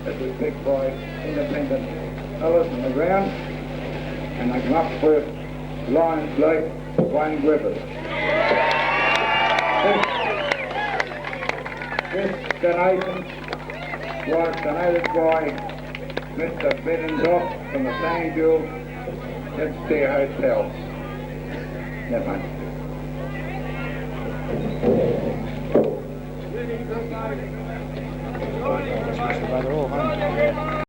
Speaker 1: This was picked by independent fellas on the ground, and they come up with Lions Lake, Wayne Griffith. This donation was donated by Mr. Bedendoff from the Thangool Upstairs Hotel. Never mind.